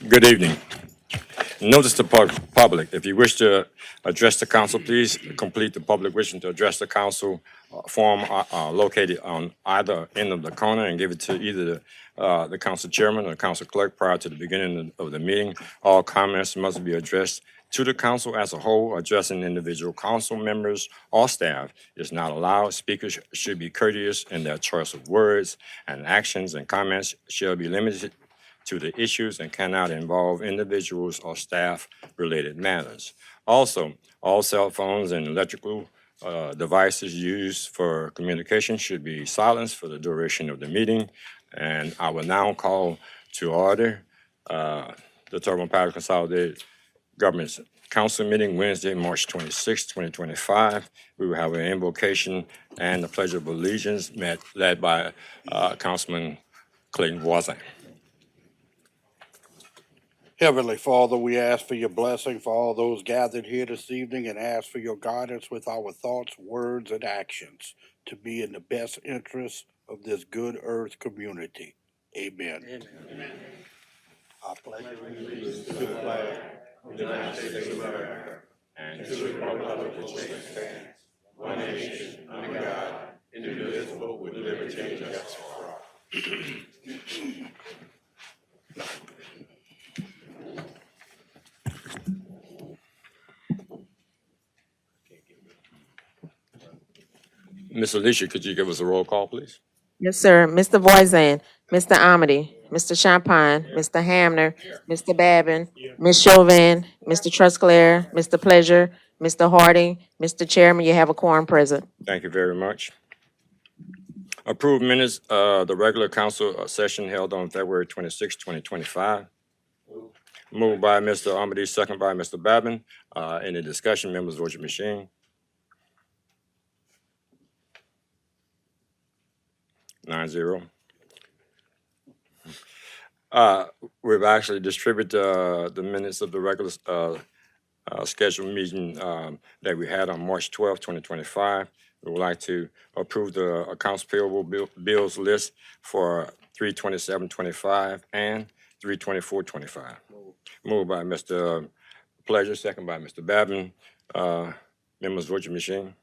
Good evening. Notice to public, if you wish to address the council, please complete the public wishing to address the council form located on either end of the corner and give it to either the council chairman or the council clerk prior to the beginning of the meeting. All comments must be addressed to the council as a whole. Addressing individual council members or staff is not allowed. Speakers should be courteous in their choice of words, and actions and comments shall be limited to the issues and cannot involve individuals or staff-related matters. Also, all cell phones and electrical devices used for communication should be silenced for the duration of the meeting. And I will now call to order the Terrebonne Parish Consolidated Government Council meeting Wednesday, March 26, 2025. We will have an invocation and the Pledge of Allegiance led by Councilman Clayton Voisin. Heavenly Father, we ask for your blessing for all those gathered here this evening and ask for your guidance with our thoughts, words, and actions to be in the best interest of this good earth community. Amen. Amen. I pledge allegiance to the flag of the United States of America and to the republic which stands one nation under God, indivisible with liberty and justice for all. Ms. Alicia, could you give us a roll call, please? Yes, sir. Mr. Voisin, Mr. Amity, Mr. Champagne, Mr. Hamner, Mr. Babin, Ms. Chauvin, Mr. Trusclair, Mr. Pleasure, Mr. Harding, Mr. Chairman, you have a quorum present. Thank you very much. Approved minutes, the regular council session held on February 26, 2025. Moved by Mr. Amity, second by Mr. Babin. Any discussion, members, vote your machine. 9-0. We've actually distributed the minutes of the regular scheduled meeting that we had on March 12, 2025. We would like to approve the accounts payable bills list for 3/27/25 and 3/24/25. Moved by Mr. Pleasure, second by Mr. Babin. Members, vote your machine.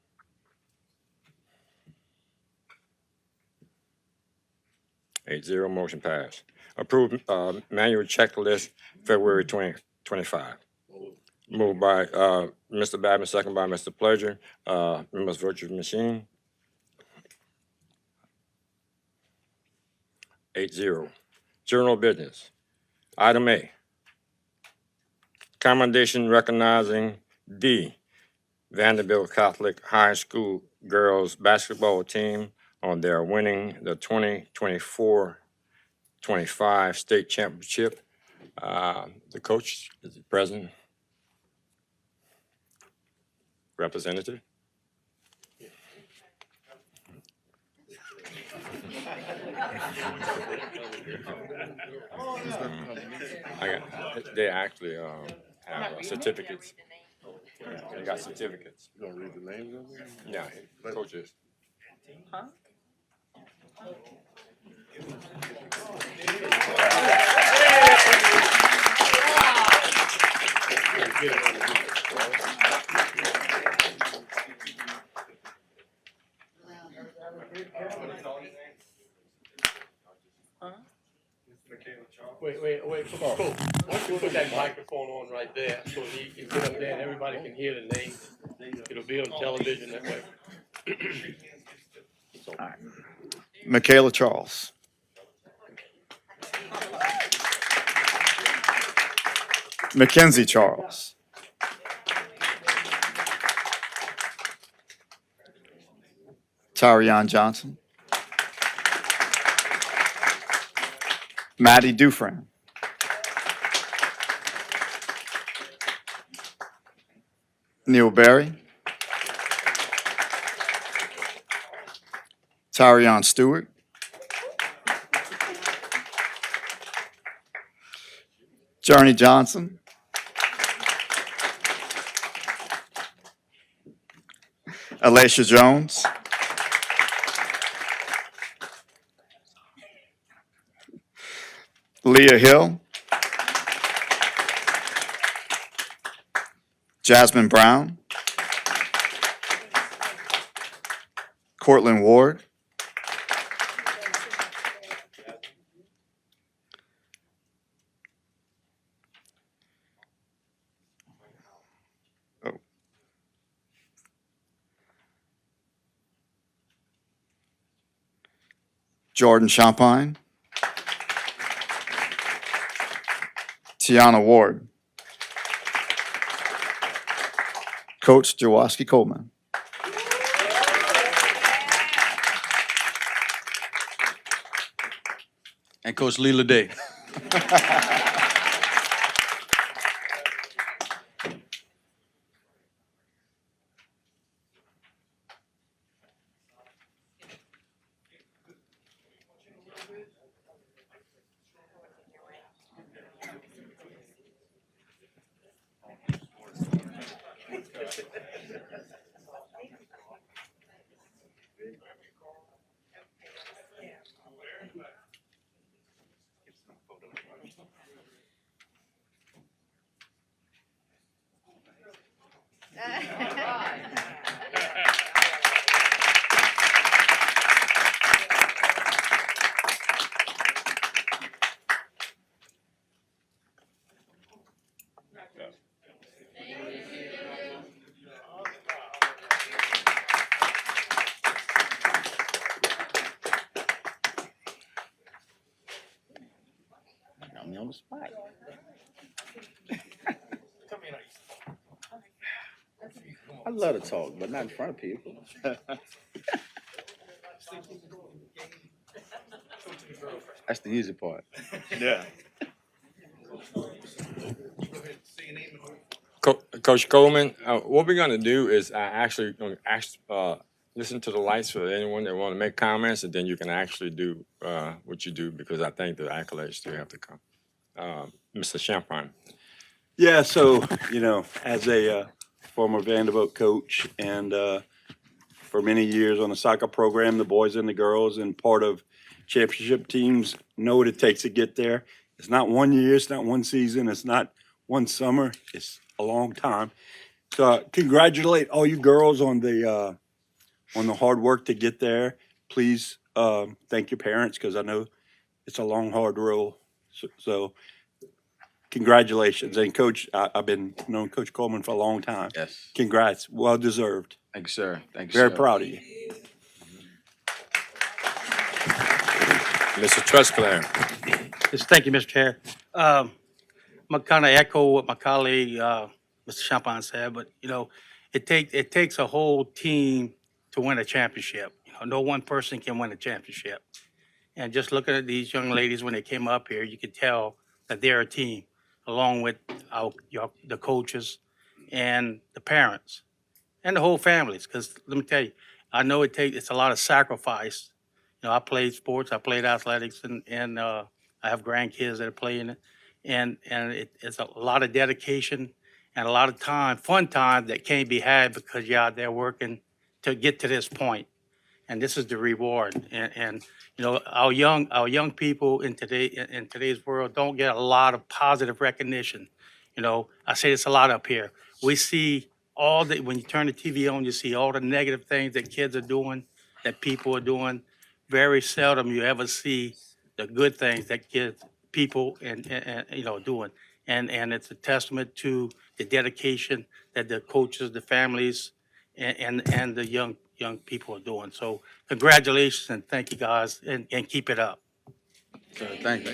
8-0, motion passed. Approved manual checklist, February 2025. Moved by Mr. Babin, second by Mr. Pleasure. Members, vote your machine. 8-0. General business. Item A. Commendation recognizing the Vanderbilt Catholic High School girls basketball team on their winning the 2024-25 state championship. The coach is present. Representative. They actually have certificates. They got certificates. You gonna read the names of them? Yeah, coaches. Wait, come on. Why don't you put that microphone on right there so he can get up there and everybody can hear the name? It'll be on television that way. Michaela Charles. Mackenzie Charles. Tarion Johnson. Maddie Dufran. Neil Berry. Tarion Stewart. Journey Johnson. Alacia Jones. Leah Hill. Jasmine Brown, Cortland Ward, oh. Jordan Champagne, Tiana Ward, Coach Jaworski Coleman. And Coach Leela Day. Got me on the spot. I love to talk, but not in front of people. That's the easy part. Yeah. Coach Coleman, what we're gonna do is actually gonna listen to the lights for anyone that want to make comments, and then you can actually do what you do, because I think the accolades still have to come. Mr. Champagne. Yeah, so, as a former Vanderbilt coach and for many years on the soccer program, the boys and the girls, and part of championship teams, know what it takes to get there. It's not 1 year, it's not one season, it's not one summer, it's a long time. So congratulate all you girls on the hard work to get there. Please thank your parents, because I know it's a long, hard road. So congratulations. And Coach, I've been knowing Coach Coleman for a long time. Yes. Congrats. Well deserved. Thank you, sir. Thank you, Very sir. proud of you. Mr. Trusclair. Yes, thank you, Mr. Chair. I'm gonna kind of echo what my colleague, Mr. Champagne said, but it takes a whole team to win a championship. No one person can win a championship. And just looking at these young ladies when they came up here, you could tell that they're a team, along with the coaches and the parents and the whole families. Because let me tell you, I know it's a lot of sacrifice. I played sports, I played athletics, and I have grandkids that are playing it, and it's a lot of dedication and a lot of time, fun time that can't be had because you're out there working to get to this point, and this is the reward. And our young people in today's world don't get a lot of positive recognition. I say this a lot up here. We see when you turn the TV on, you see all the negative things that kids are doing, that people are doing. Very seldom you ever see the good things that people doing. And it's a testament to the dedication that the coaches, the families, and the young people are doing. So congratulations and thank you guys, and keep it up. Sir, thank you.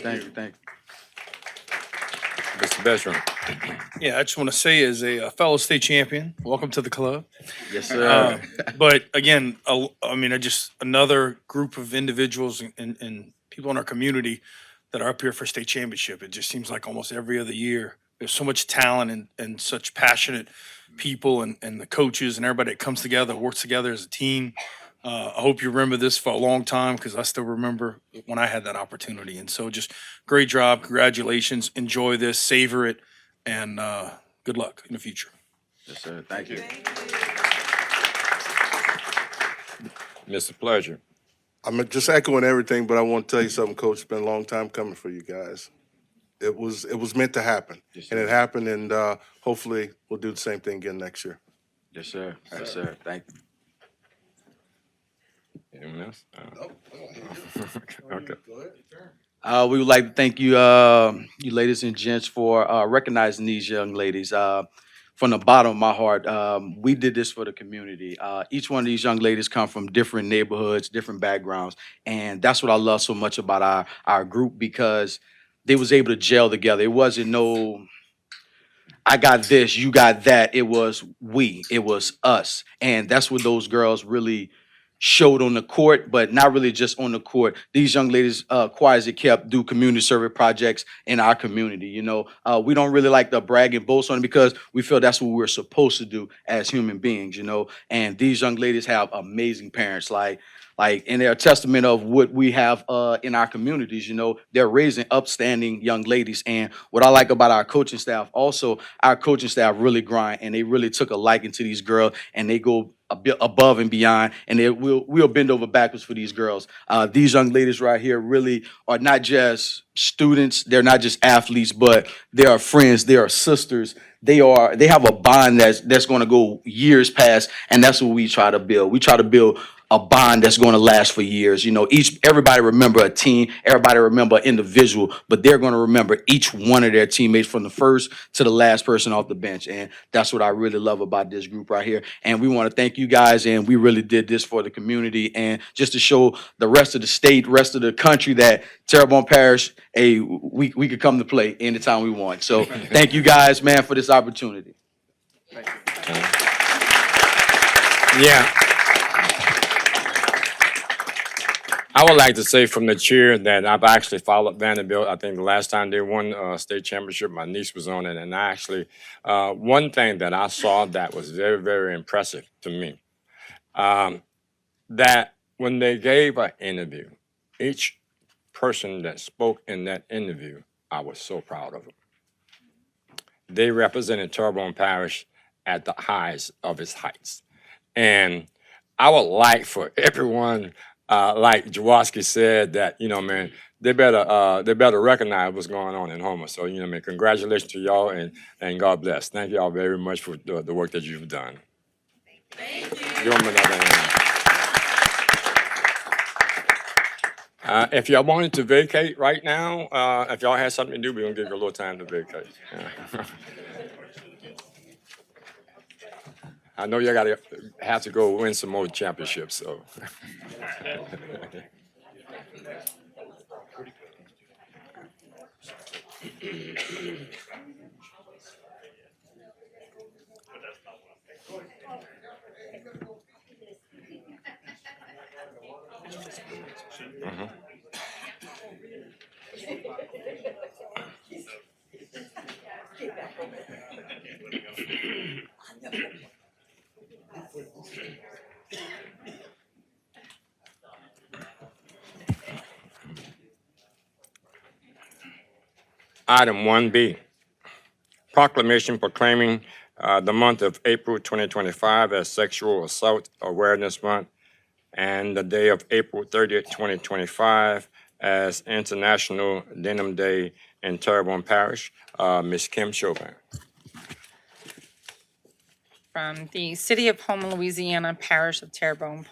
Mr. Bergeron. Yeah, I just want to say, as a fellow state champion, welcome to the club. Yes, sir. But again, another group of individuals and people in our community that are up here for state championship. It just seems like almost every other year, there's so much talent and such passionate people and the coaches and everybody that comes together, works together as a team. I hope you remember this for a long time, because I still remember when I had that opportunity. And so just great job. Congratulations. Enjoy this. Savor it. And good luck in the future. Yes, sir. Thank you. Mr. Pleasure. I'm just echoing everything, but I want to tell you something, Coach. It's been a long time coming for you guys. it was meant to happen, and it happened. And hopefully, we'll do the same thing again next year. Yes, sir. Yes, sir. Thank you. Anyone else? Okay. We would like to thank you, you ladies and gents, for recognizing these young ladies. From the bottom of my heart, we did this for the community. Each one of these young ladies come from different neighborhoods, different backgrounds, and that's what I love so much about our group, because they was able to gel together. It wasn't no I got this, you got that. It was we, it was us. And that's what those girls really showed on the court, but not really just on the court. These young ladies, quiet as it kept, do community service projects in our community. You know, we don't really like to brag and boast on it because we feel that's what we're supposed to do as human beings, you know. And these young ladies have amazing parents, and they're a testament of what we have in our communities. You know, they're raising upstanding young ladies. And what I like about our coaching staff, also our coaching staff really grind, and they really took a liking to these girls, and they go a bit above and beyond, and we'll bend over backwards for these girls. These young ladies right here really are not just students, they're not just athletes, but they are friends, they are sisters. They have a bond that's going to go years past, and that's what we try to build. We try to build a bond that's going to last for years. You know, everybody remember a team, everybody remember an individual, but they're going to remember each one of their teammates from the first to the last person off the bench. And that's what I really love about this group right here. And we want to thank you guys. And we really did this for the community and just to show the rest of the state, rest of the country that Terrebonne Parish, we could come to play anytime we want. So thank you guys, man, for this opportunity. Yeah. I would like to say from the chair that I've actually followed Vanderbilt. I think the last time they won state championship, my niece was on it. And one thing that I saw that was very, very impressive to me, that when they gave an interview, each person that spoke in that interview, I was so proud of them. They represented Terrebonne Parish at the highest of its heights. And I would like for everyone, like Jaworski said, that, man, they better recognize what's going on in Homer. So, man, congratulations to y'all and God bless. Thank y'all very much for the work that you've done. Thank you. Give them another hand. If y'all wanted to vacate right now, if y'all had something to do, we're gonna give you a little time to vacate. I know y'all have to go win some more championships, so. Item 1B, proclamation proclaiming the month of April 2025 as Sexual Assault Awareness Month and the day of April 30th, 2025 as International Denim Day in Terrebonne Parish. Ms. Kim Chauvin. From the City of Houma, Louisiana, Parish of Terrebonne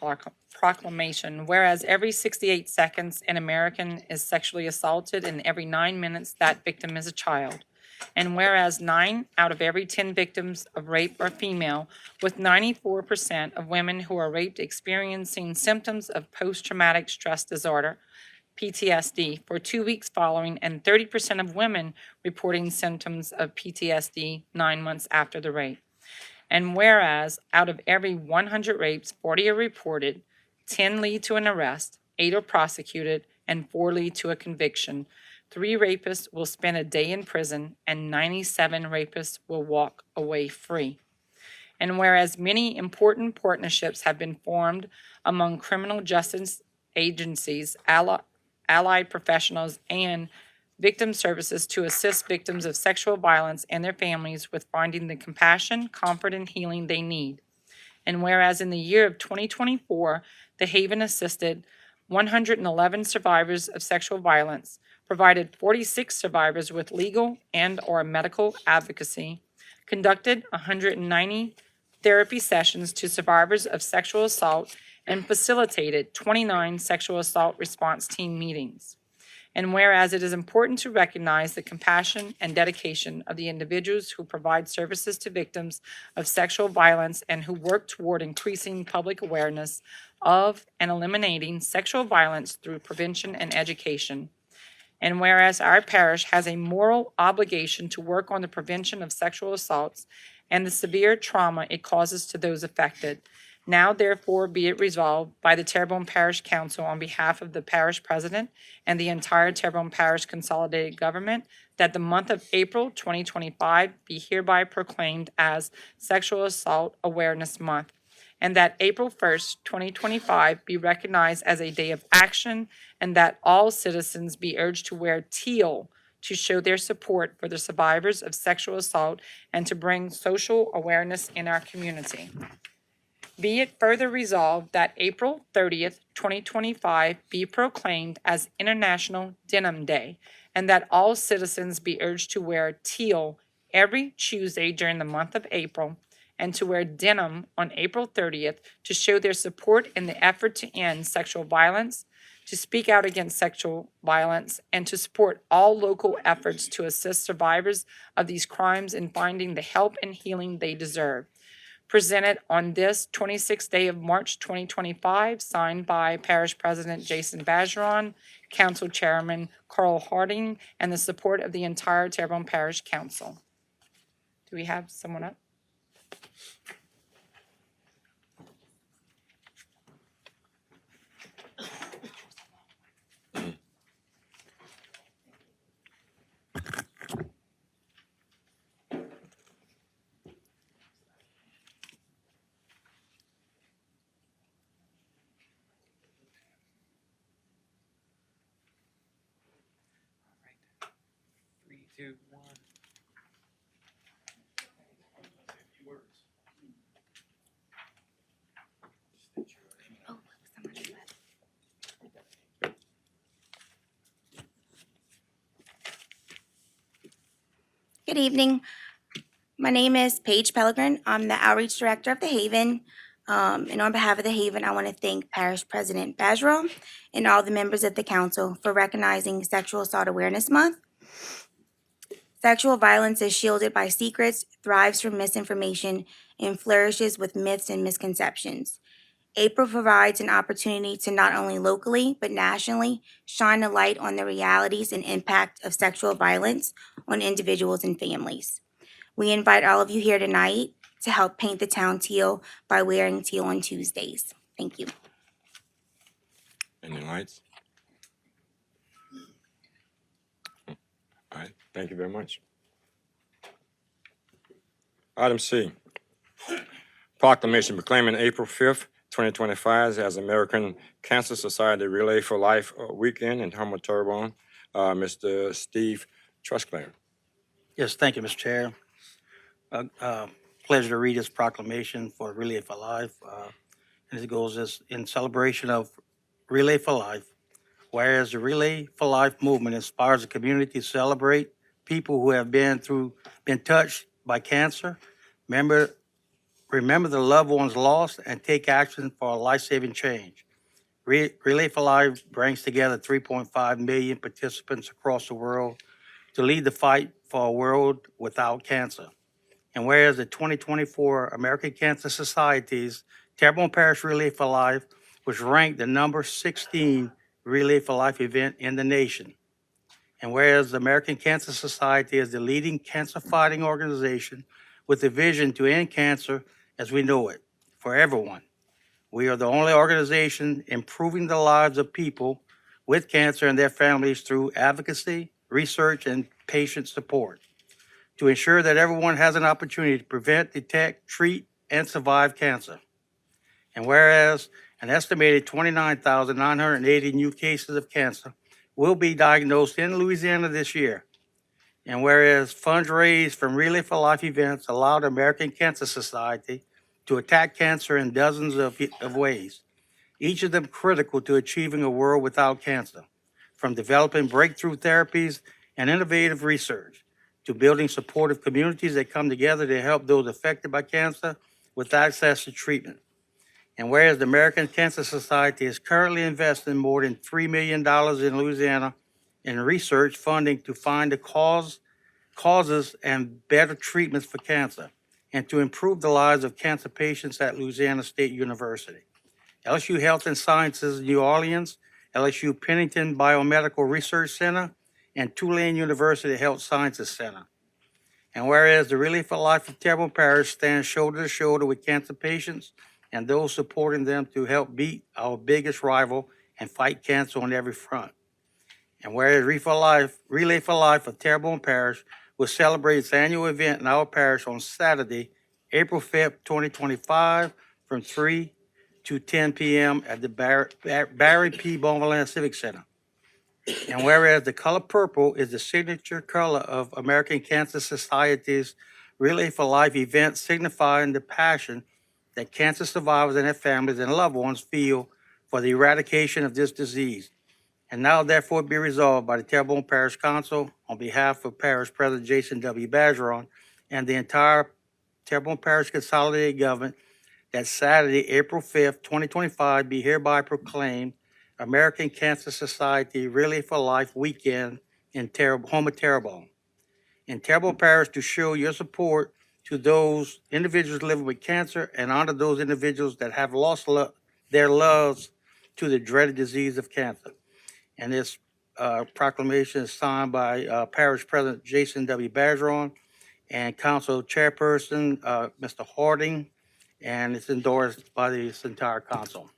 proclamation, whereas every 68 seconds an American is sexually assaulted and every 9 minutes that victim is a child. And whereas 9 out of every 10 victims of rape are female, with 94% of women who are raped experiencing symptoms of post-traumatic stress disorder, PTSD, for 2 weeks following, and 30% of women reporting symptoms of PTSD 9 months after the rape. And whereas out of every 100 rapes, 40 are reported, 10 lead to an arrest, 8 are prosecuted, and 4 lead to a conviction. 3 rapists will spend a day in prison, and 97 rapists will walk away free. And whereas many important partnerships have been formed among criminal justice agencies, allied professionals, and victim services to assist victims of sexual violence and their families with finding the compassion, comfort, and healing they need. And whereas in the year of 2024, the Haven assisted 111 survivors of sexual violence, provided 46 survivors with legal and/or medical advocacy, conducted 190 therapy sessions to survivors of sexual assault, and facilitated 29 sexual assault response team meetings. And whereas it is important to recognize the compassion and dedication of the individuals who provide services to victims of sexual violence and who work toward increasing public awareness of and eliminating sexual violence through prevention and education. And whereas our parish has a moral obligation to work on the prevention of sexual assaults and the severe trauma it causes to those affected, now therefore be it resolved by the Terrebonne Parish Council on behalf of the parish president and the entire Terrebonne Parish Consolidated Government that the month of April 2025 be hereby proclaimed as Sexual Assault Awareness Month, and that April 1st, 2025 be recognized as a day of action, and that all citizens be urged to wear teal to show their support for the survivors of sexual assault and to bring social awareness in our community. Be it further resolved that April 30th, 2025 be proclaimed as International Denim Day, and that all citizens be urged to wear teal every Tuesday during the month of April, and to wear denim on April 30th to show their support in the effort to end sexual violence, to speak out against sexual violence, and to support all local efforts to assist survivors of these crimes in finding the help and healing they deserve. Presented on this 26th day of March 2025, signed by Parish President Jason Bergeron, Council Chairman Carl Harding, and the support of the entire Terrebonne Parish Council. Do we have someone up? Three, two, one. Good evening. My name is Paige Pellegrin. I'm the Outreach Director of the Haven. And on behalf of the Haven, I want to thank Parish President Bergeron and all the members of the council for recognizing Sexual Assault Awareness Month. Sexual violence is shielded by secrets, thrives from misinformation, and flourishes with myths and misconceptions. April provides an opportunity to not only locally, but nationally shine a light on the realities and impact of sexual violence on individuals and families. We invite all of you here tonight to help paint the town teal by wearing teal on Tuesdays. Thank you. Any lights? All right, thank you very much. Item C, proclamation proclaiming April 5th, 2025 as American Cancer Society Relay for Life Weekend in Homer, Terrebonne. Mr. Steve Trusclair. Yes, thank you, Mr. Chair. Pleasure to read this proclamation for Relay for Life. And it goes as in celebration of Relay for Life, whereas the Relay for Life movement inspires the community to celebrate people who have been touched by cancer, remember the loved ones lost, and take action for a life-saving change. Relay for Life brings together 3.5 million participants across the world to lead the fight for a world without cancer. And whereas the 2024 American Cancer Society's Terrebonne Parish Relay for Life was ranked the number 16 Relay for Life event in the nation. And whereas the American Cancer Society is the leading cancer-fighting organization with a vision to end cancer as we know it for everyone. We are the only organization improving the lives of people with cancer and their families through advocacy, research, and patient support to ensure that everyone has an opportunity to prevent, detect, treat, and survive cancer. And whereas an estimated 29,980 new cases of cancer will be diagnosed in Louisiana this year, and whereas funds raised from Relay for Life events allow the American Cancer Society to attack cancer in dozens of ways, each of them critical to achieving a world without cancer, from developing breakthrough therapies and innovative research to building supportive communities that come together to help those affected by cancer with access to treatment. And whereas the American Cancer Society is currently investing more than $3 million in Louisiana in research funding to find the causes and better treatments for cancer and to improve the lives of cancer patients at Louisiana State University. LSU Health and Sciences New Orleans, LSU Pennington Biomedical Research Center, and Tulane University Health Sciences Center. And whereas the Relay for Life of Terrebonne Parish stands shoulder to shoulder with cancer patients and those supporting them to help beat our biggest rival and fight cancer on every front. And whereas Relay for Life of Terrebonne Parish will celebrate its annual event in our parish on Saturday, April 5th, 2025, from 3 to 10 p.m. at the Barry P. Bonvillain Civic Center. And whereas the color purple is the signature color of American Cancer Society's Relay for Life event, signifying the passion that cancer survivors and their families and loved ones feel for the eradication of this disease. And now therefore be resolved by the Terrebonne Parish Council on behalf of Parish President Jason W. Bergeron and the entire Terrebonne Parish Consolidated Government that Saturday, April 5th, 2025 be hereby proclaimed American Cancer Society Relay for Life Weekend in home of Terrebonne. In Terrebonne Parish to show your support to those individuals living with cancer and honor those individuals that have lost their loves to the dreaded disease of cancer. And this proclamation is signed by Parish President Jason W. Bergeron and Council Chairperson Mr. Harding, and it's endorsed by this entire council.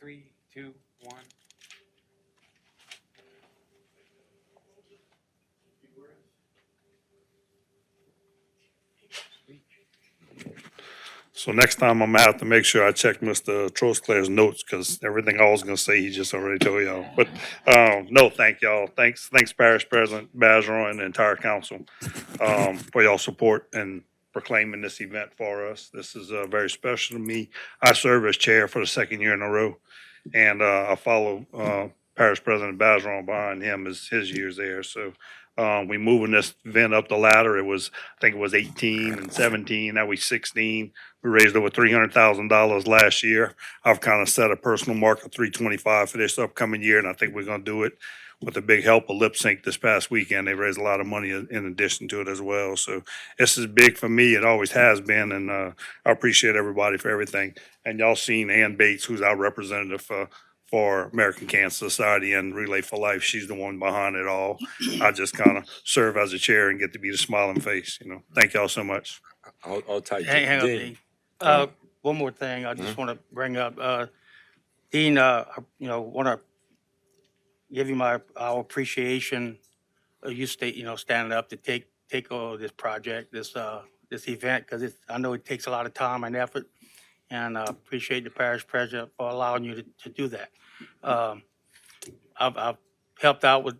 Three, two, one. So next time I'm gonna have to make sure I check Mr. Trosclair's notes, because everything I was gonna say, he just already told y'all. But, no, thank y'all. Thanks Parish President Bergeron and the entire council, for y'all support and proclaiming this event for us. This is, very special to me. I serve as chair for the second year in a row, and, I follow, Parish President Bergeron behind him as his years there. So, we moving this event up the ladder. I think it was 18 and 17, now we 16. We raised over $300,000 last year. I've kind of set a personal mark of 325 for this upcoming year, and I think we're gonna do it with the big help of Lip Sync this past weekend. They raised a lot of money in addition to it as well. So this is big for me. It always has been, and I appreciate everybody for everything. And y'all seen Ann Bates, who's our representative for American Cancer Society and Relay for Life. She's the one behind it all. I just kind of serve as a chair and get to be the smiling face. Thank y'all so much. I'll type Hang on, Dean. Dean. One more thing I just want to bring up. Dean, want to give you our appreciation. You standing up to take over this project, this event, because I know it takes a lot of time and effort, and I appreciate the parish president for allowing you to do that. I've helped out with,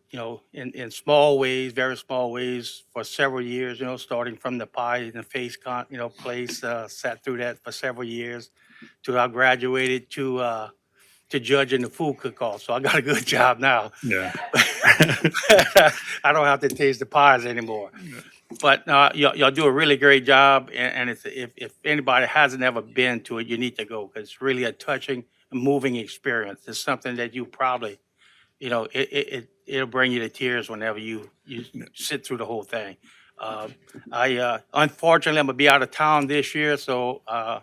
in small ways, very small ways for several years, starting from the pie in the face, place, sat through that for several years till I graduated to judging the food cook-off. So I got a good job now. Yeah. I don't have to taste the pies anymore. But y'all do a really great job, and if anybody hasn't ever been to it, you need to go, because it's really a touching, moving experience. It's something that you probably, it'll bring you to tears whenever you sit through the whole thing. Unfortunately, I'm gonna be out of town this year, so I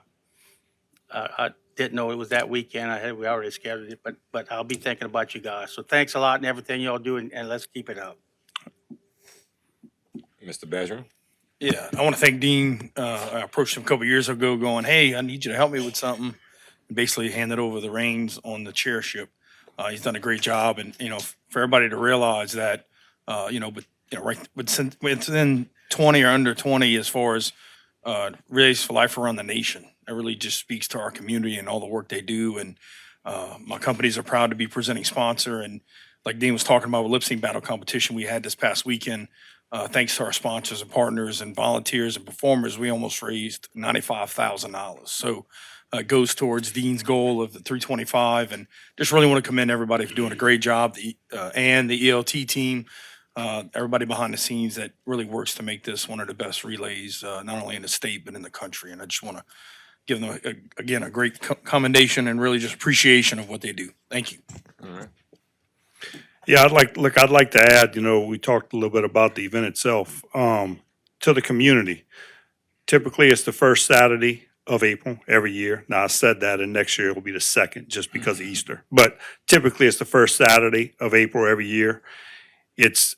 didn't know it was that weekend. We already scheduled it, but I'll be thinking about you guys. So thanks a lot and everything y'all do, and let's keep it up. Mr. Bergeron? Yeah, I want to thank Dean. I approached him a couple years ago going, hey, I need you to help me with something. And basically handed over the reins on the chairship. He's done a great job and, for everybody to realize that, right, within 20 or under 20 as far as Race for Life around the nation. That really just speaks to our community and all the work they do. And my companies are proud to be presenting sponsor. And like Dean was talking about with lip sync battle competition we had this past weekend, thanks to our sponsors and partners and volunteers and performers, we almost raised $95,000. So it goes towards Dean's goal of the 325. And just really want to commend everybody for doing a great job, and the ELT team, everybody behind the scenes that really works to make this one of the best relays, not only in the state, but in the country. And I just want to give them, again, a great commendation and really just appreciation of what they do. Thank you. All right. Yeah, I'd like to add, we talked a little bit about the event itself, to the community. Typically, it's the first Saturday of April every year. Now, I said that, and next year it will be the second just because of Easter. But typically, it's the first Saturday of April every year. It's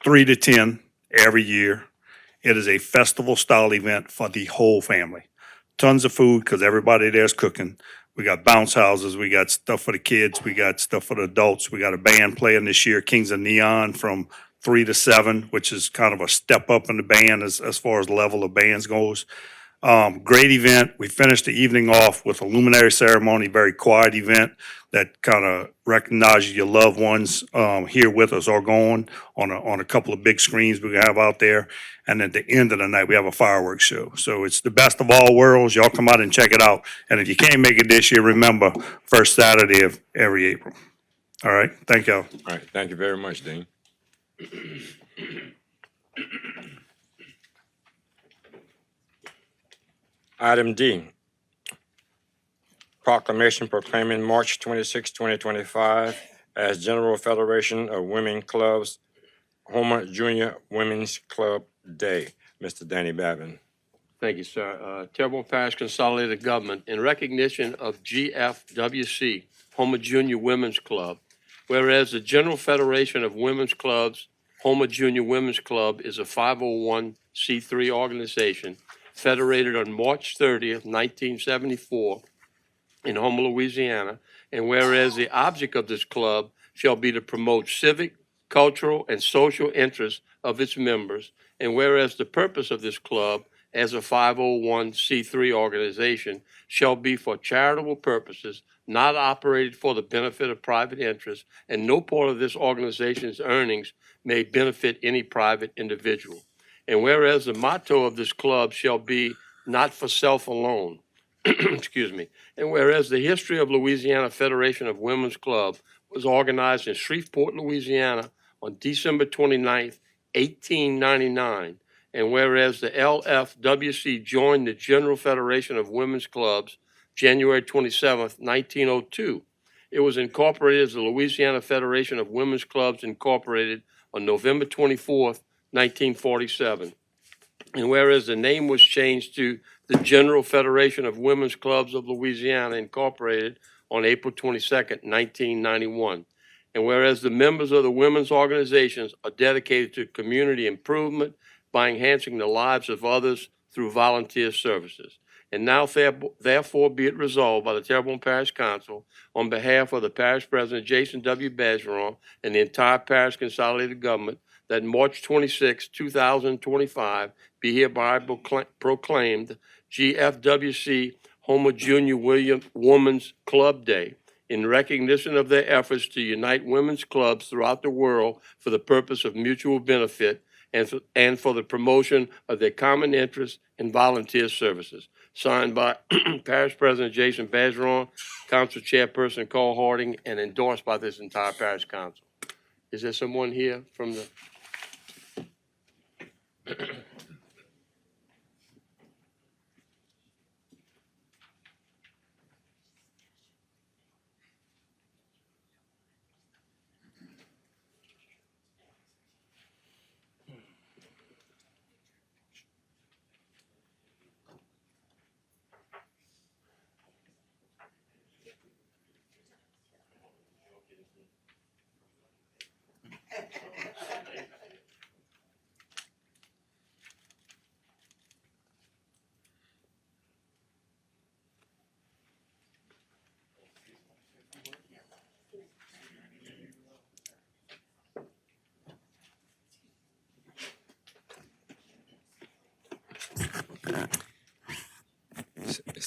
3 to 10 every year. It is a festival style event for the whole family. Tons of food because everybody there's cooking. We got bounce houses. We got stuff for the kids. We got stuff for the adults. We got a band playing this year, Kings of Neon, from 3 to 7, which is kind of a step up in the band as far as the level of bands goes. Great event. We finished the evening off with a luminary ceremony, very quiet event that kind of recognizes your loved ones here with us or gone on a couple of big screens we have out there. And at the end of the night, we have a fireworks show. So it's the best of all worlds. Y'all come out and check it out. And if you can't make it this year, remember, first Saturday of every April. All right. Thank y'all. All right, thank you very much, Dean. Item D, proclamation proclaiming March 26, 2025 as General Federation of Women Clubs Homer Junior Women's Club Day. Mr. Danny Babin. Thank you, sir. Terrebonne Parish Consolidated Government, in recognition of GFWC, Homer Junior Women's Club, whereas the General Federation of Women's Clubs, Homer Junior Women's Club is a 501c3 organization federated on March 30th, 1974 in Homer, Louisiana, and whereas the object of this club shall be to promote civic, cultural, and social interests of its members, and whereas the purpose of this club as a 501c3 organization shall be for charitable purposes, not operated for the benefit of private interests, and no part of this organization's earnings may benefit any private individual. And whereas the motto of this club shall be not for self alone, excuse me, and whereas the history of Louisiana Federation of Women's Club was organized in Shreveport, Louisiana on December 29th, 1899, and whereas the LFWC joined the General Federation of Women's Clubs January 27th, 1902, it was incorporated as the Louisiana Federation of Women's Clubs Incorporated on November 24th, 1947. And whereas the name was changed to the General Federation of Women's Clubs of Louisiana Incorporated on April 22nd, 1991. And whereas the members of the women's organizations are dedicated to community improvement by enhancing the lives of others through volunteer services. And now therefore be it resolved by the Terrebonne Parish Council on behalf of the Parish President Jason W. Bergeron and the entire Parish Consolidated Government that March 26, 2025 be hereby proclaimed GFWC Homer Junior Women's Club Day in recognition of their efforts to unite women's clubs throughout the world for the purpose of mutual benefit and for the promotion of their common interests and volunteer services. Signed by Parish President Jason Bergeron, Council Chairperson Cole Harding, and endorsed by this entire Parish Council. Is there someone here from the...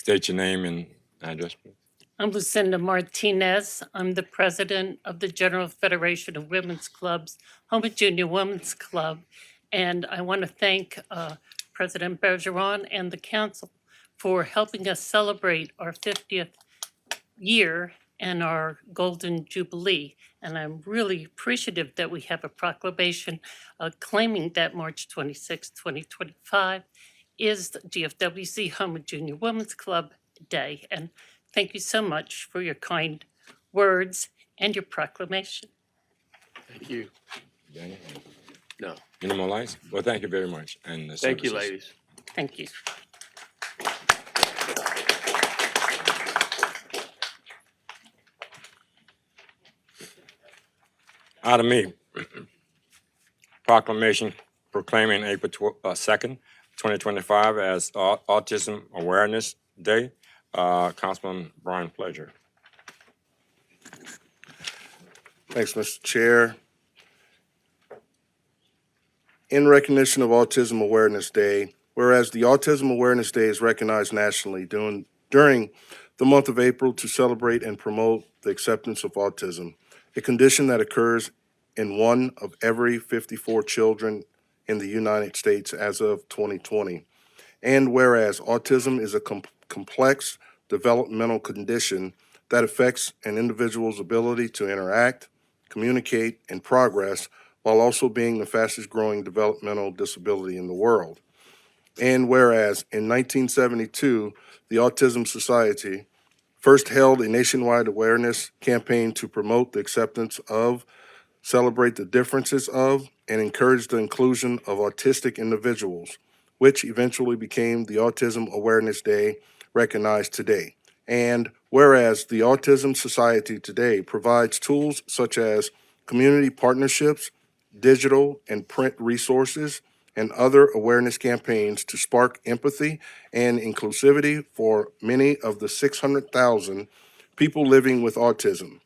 State your name and address, please. I'm Lucinda Martinez. I'm the president of the General Federation of Women's Clubs, Home and Junior Women's Club. And I want to thank President Bergeron and the council for helping us celebrate our 50th year and our Golden Jubilee. And I'm really appreciative that we have a proclamation claiming that March 26, 2025 is the GFWC Home and Junior Women's Club Day. And thank you so much for your kind words and your proclamation. Thank you. Danny? No, Any more lights? Well, thank you very much. And the thank you, services. ladies. Thank you. Item E, proclamation proclaiming April 2nd, 2025 as Autism Awareness Day. Councilman Brian Pledger. Thanks, Mr. Chair. In recognition of Autism Awareness Day, whereas the Autism Awareness Day is recognized nationally during the month of April to celebrate and promote the acceptance of autism, a condition that occurs in 1 of every 54 children in the United States as of 2020. And whereas autism is a complex developmental condition that affects an individual's ability to interact, communicate, and progress, while also being the fastest growing developmental disability in the world. And whereas in 1972, the Autism Society first held a nationwide awareness campaign to promote the acceptance of, celebrate the differences of, and encourage the inclusion of autistic individuals, which eventually became the Autism Awareness Day recognized today. And whereas the Autism Society today provides tools such as community partnerships, digital and print resources, and other awareness campaigns to spark empathy and inclusivity for many of the 600,000 people living with autism.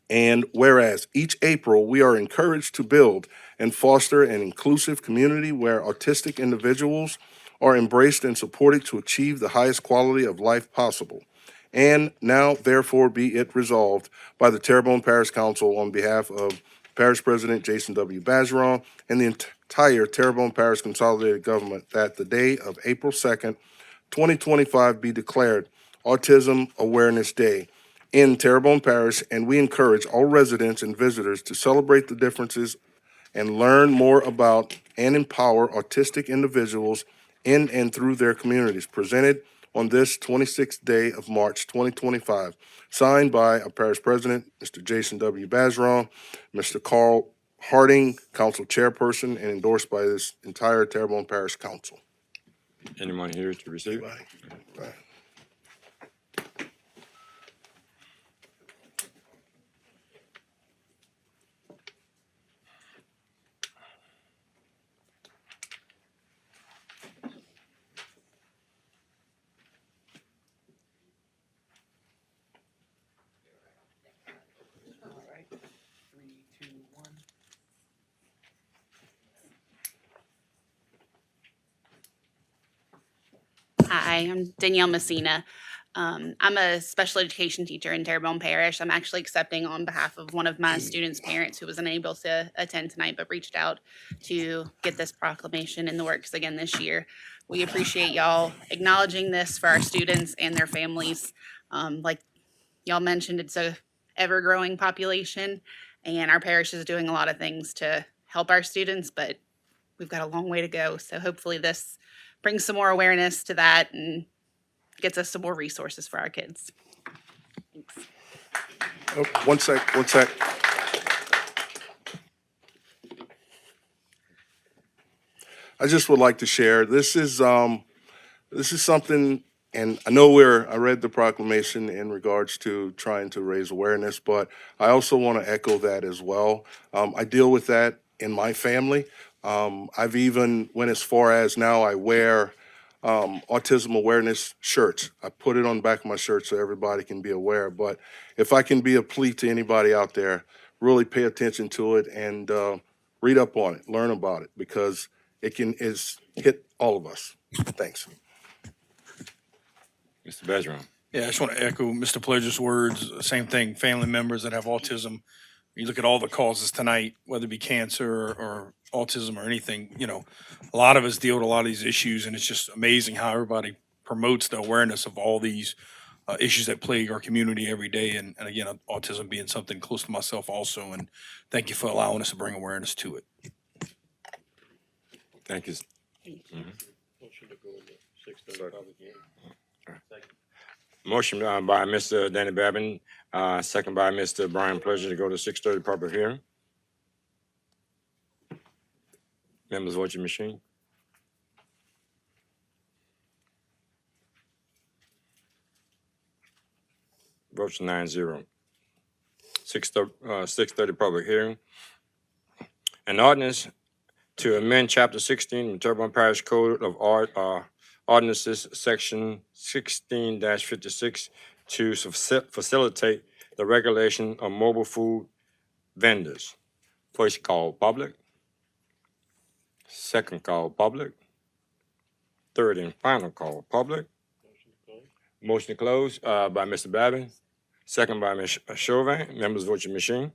And whereas each April we are encouraged to build and foster an inclusive community where autistic individuals are embraced and supported to achieve the highest quality of life possible. And now, therefore, be it resolved by the Terrebonne Parish Council on behalf of Parish President Jason W. Bergeron and the entire Terrebonne Parish Consolidated Government that the day of April 2nd, 2025 be declared Autism Awareness Day in Terrebonne Parish, and we encourage all residents and visitors to celebrate the differences and learn more about and empower autistic individuals in and through their communities. Presented on this 26th day of March 2025, signed by our parish president, Mr. Jason W. Bergeron, Mr. Carl Harding, council chairperson, and endorsed by this entire Terrebonne Parish Council. Anyone here to receive? Right. Hi, I'm Danielle Messina. I'm a special education teacher in Terrebonne Parish. I'm actually accepting on behalf of one of my students' parents who was unable to attend tonight, but reached out to get this proclamation in the works again this year. We appreciate y'all acknowledging this for our students and their families. Like y'all mentioned, it's a ever-growing population, and our parish is doing a lot of things to help our students, but we've got a long way to go. So hopefully this brings some more awareness to that and gets us some more resources for our kids. Thanks. Oh, one sec. I just would like to share, this is something, and I know I read the proclamation in regards to trying to raise awareness, but I also want to echo that as well. I deal with that in my family. I've even went as far as now I wear autism awareness shirts. I put it on the back of my shirt so everybody can be aware. But if I can be a plea to anybody out there, really pay attention to it and read up on it, learn about it, because it's hit all of us. Thanks. Mr. Bergeron. Yeah, I just want to echo Mr. Pledger's words. Same thing, family members that have autism. You look at all the causes tonight, whether it be cancer or autism or anything, a lot of us deal with a lot of these issues, and it's just amazing how everybody promotes the awareness of all these issues that plague our community every day. And again, autism being something close to myself also. And thank you for allowing us to bring awareness to it. Thank you. Motion to go into 6:30 public hearing. Motion by Mr. Danny Babin, second by Mr. Brian Pleasure to go to 6:30 public hearing. Members, vote your machine. Votes 9-0. 6:30 public hearing. An ordinance to amend Chapter 16 of the Terrebonne Parish Code of Ordinances, Section 16-56, to facilitate the regulation of mobile food vendors. First call public. Second call public. Third and final call public. Motion to close by Mr. Babin, second by Ms. Chauvin. Members, vote your machine.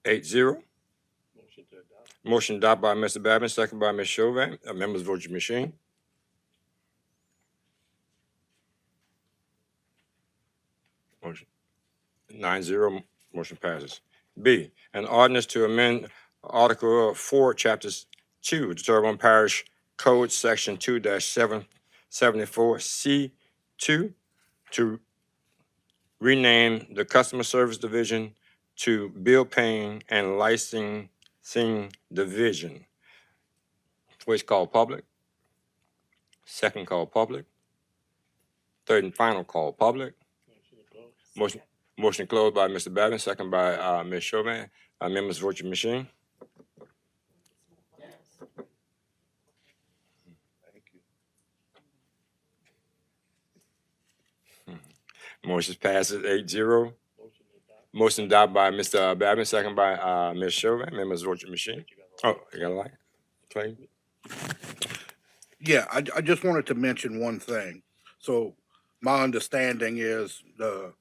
8-0. Motion to adopt. Motion adopted by Mr. Babin, second by Ms. Chauvin. Members, vote your machine. Motion 9-0. Motion passes. B, an ordinance to amend Article 4, Chapters 2, the Terrebonne Parish Code, Section 2-774C2, to rename the Customer Service Division to Bill Paying and Licensing Division. First call public. Second call public. Third and final call public. Motion to close. Motion closed by Mr. Babin, second by Ms. Chauvin. Members, vote your machine. Motion passes 8-0. Motion adopted by Mr. Babin, second by Ms. Chauvin. Members, vote your machine. Oh, you got a light? Clay? Yeah, I just wanted to mention one thing. So my understanding is there'll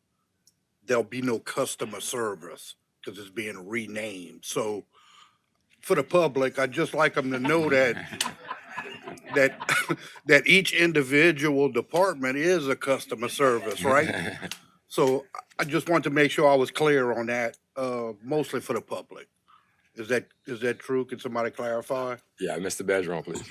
be no customer service because it's being renamed. So for the public, I'd just like them to know that each individual department is a customer service, right? So I just want to make sure I was clear on that, mostly for the public. Is that true? Can somebody clarify? Yeah, Mr. Bergeron, please.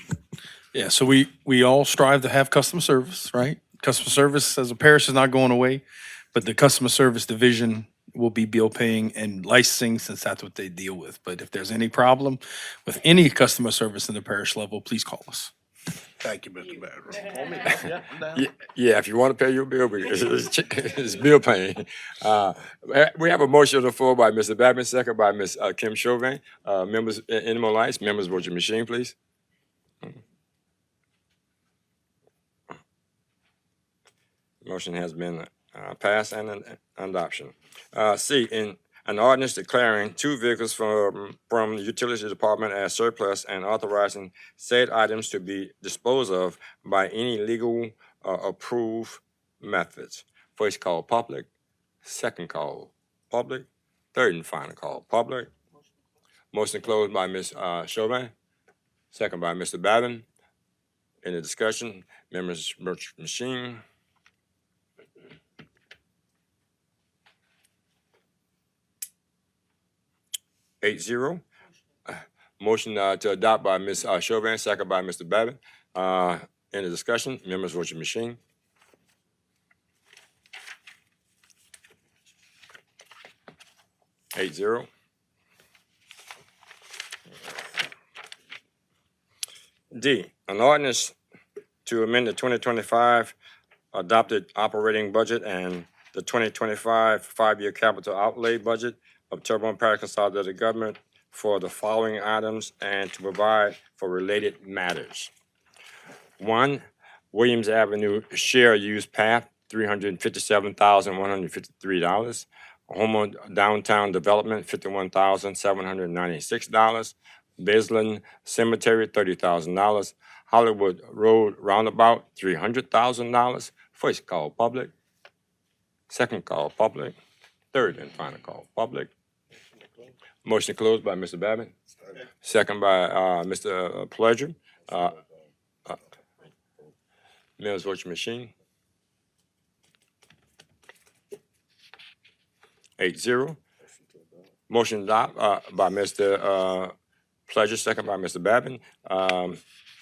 Yeah, so we all strive to have customer service, right? Customer service as a parish is not going away, but the customer service division will be bill paying and licensing since that's what they deal with. But if there's any problem with any customer service in the parish level, please call us. Thank you, Mr. Badger. Yeah, if you want to pay your bill, it's bill paying. We have a motion on the floor by Mr. Babin, second by Ms. Kim Chauvin. Members, any more lights? Members, vote your machine, please. Motion has been passed and an adoption. C, in an ordinance declaring two vehicles from the utility department as surplus and authorizing said items to be disposed of by any legal approved methods. First call public, second call public, third and final call public. Motion closed by Ms. Chauvin, second by Mr. Babin. Any discussion? Members, vote your machine. 8-0. Motion to adopt by Ms. Chauvin, second by Mr. Babin. Any discussion? Members, vote your machine. Eight zero. D, an ordinance to amend the 2025 adopted operating budget and the 2025 five-year capital outlay budget of Terrebonne Parish Consolidated Government for the following items and to provide for related matters. 1, Williams Avenue Share Use Path, $357,153. Homo Downtown Development, $51,796. Bisland Cemetery, $30,000. Hollywood Road Roundabout, $300,000. First call public, second call public, third and final call public. Motion closed by Mr. Babbitt, second by Mr. Pleasure. Mills vote your machine. 8-0. Motion adopt by Mr. Pleasure, second by Mr. Babin.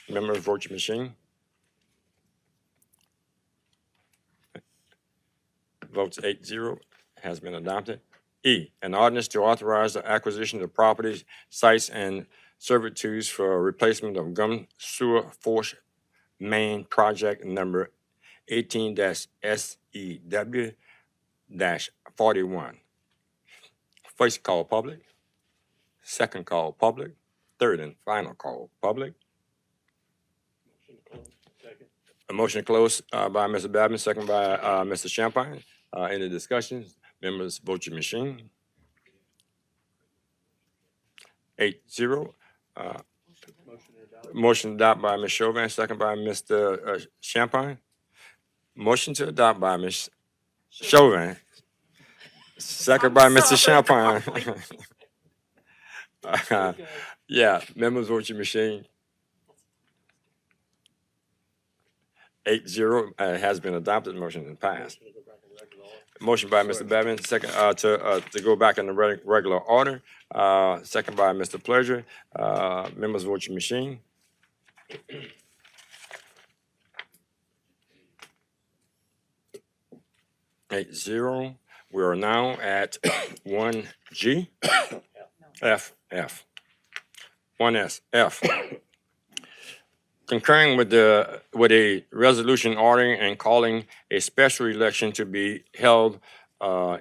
Members vote your machine. Votes 8-0, has been adopted. E, an ordinance to authorize the acquisition of properties, sites, and servitudes for replacement of gum sewer force main project number 18-SEW-41. First call public, second call public, third and final call public. A motion closed by Mr. Babin, second by Mr. Champagne. Any discussions? Members, vote your machine. 8-0. Motion adopted by Ms. Chauvin, second by Mr. Champagne. Motion to adopt by Ms. Chauvin, second by Mr. Champagne. Yeah, members, vote your machine. 8-0 has been adopted. Motion is passed. Motion by Mr. Bevan, second to go back in the regular order. Second by Mr. Pleasure. Members, vote your machine. 8-0. We are now at 1G. F. 1S. F. Concurring with a resolution ordering and calling a special election to be held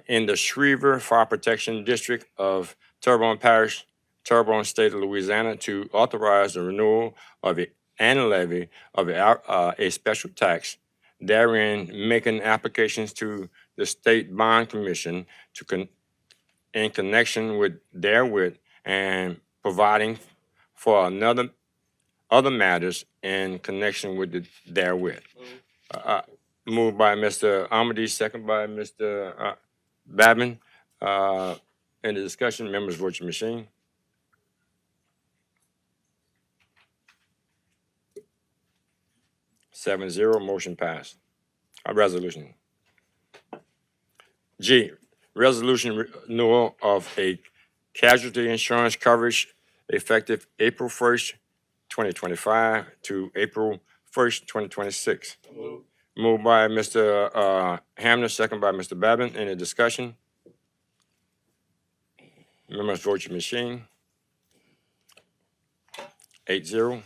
in the Schriever Fire Protection District of Terrebonne Parish, Terrebonne State of Louisiana, to authorize the renewal of an levy of a special tax, therein making applications to the State Bond Commission in connection with therewith, and providing for other matters in connection with therewith. Moved by Mr. Amity, second by Mr. Babin. Any discussion? Members, vote your machine. 7-0, motion passed. Resolution. G, resolution renewal of a casualty insurance coverage effective April 1st, 2025 to April 1st, 2026. Moved by Mr. Hamner, second by Mr. Babin. Any discussion? Members, vote your machine. 8-0.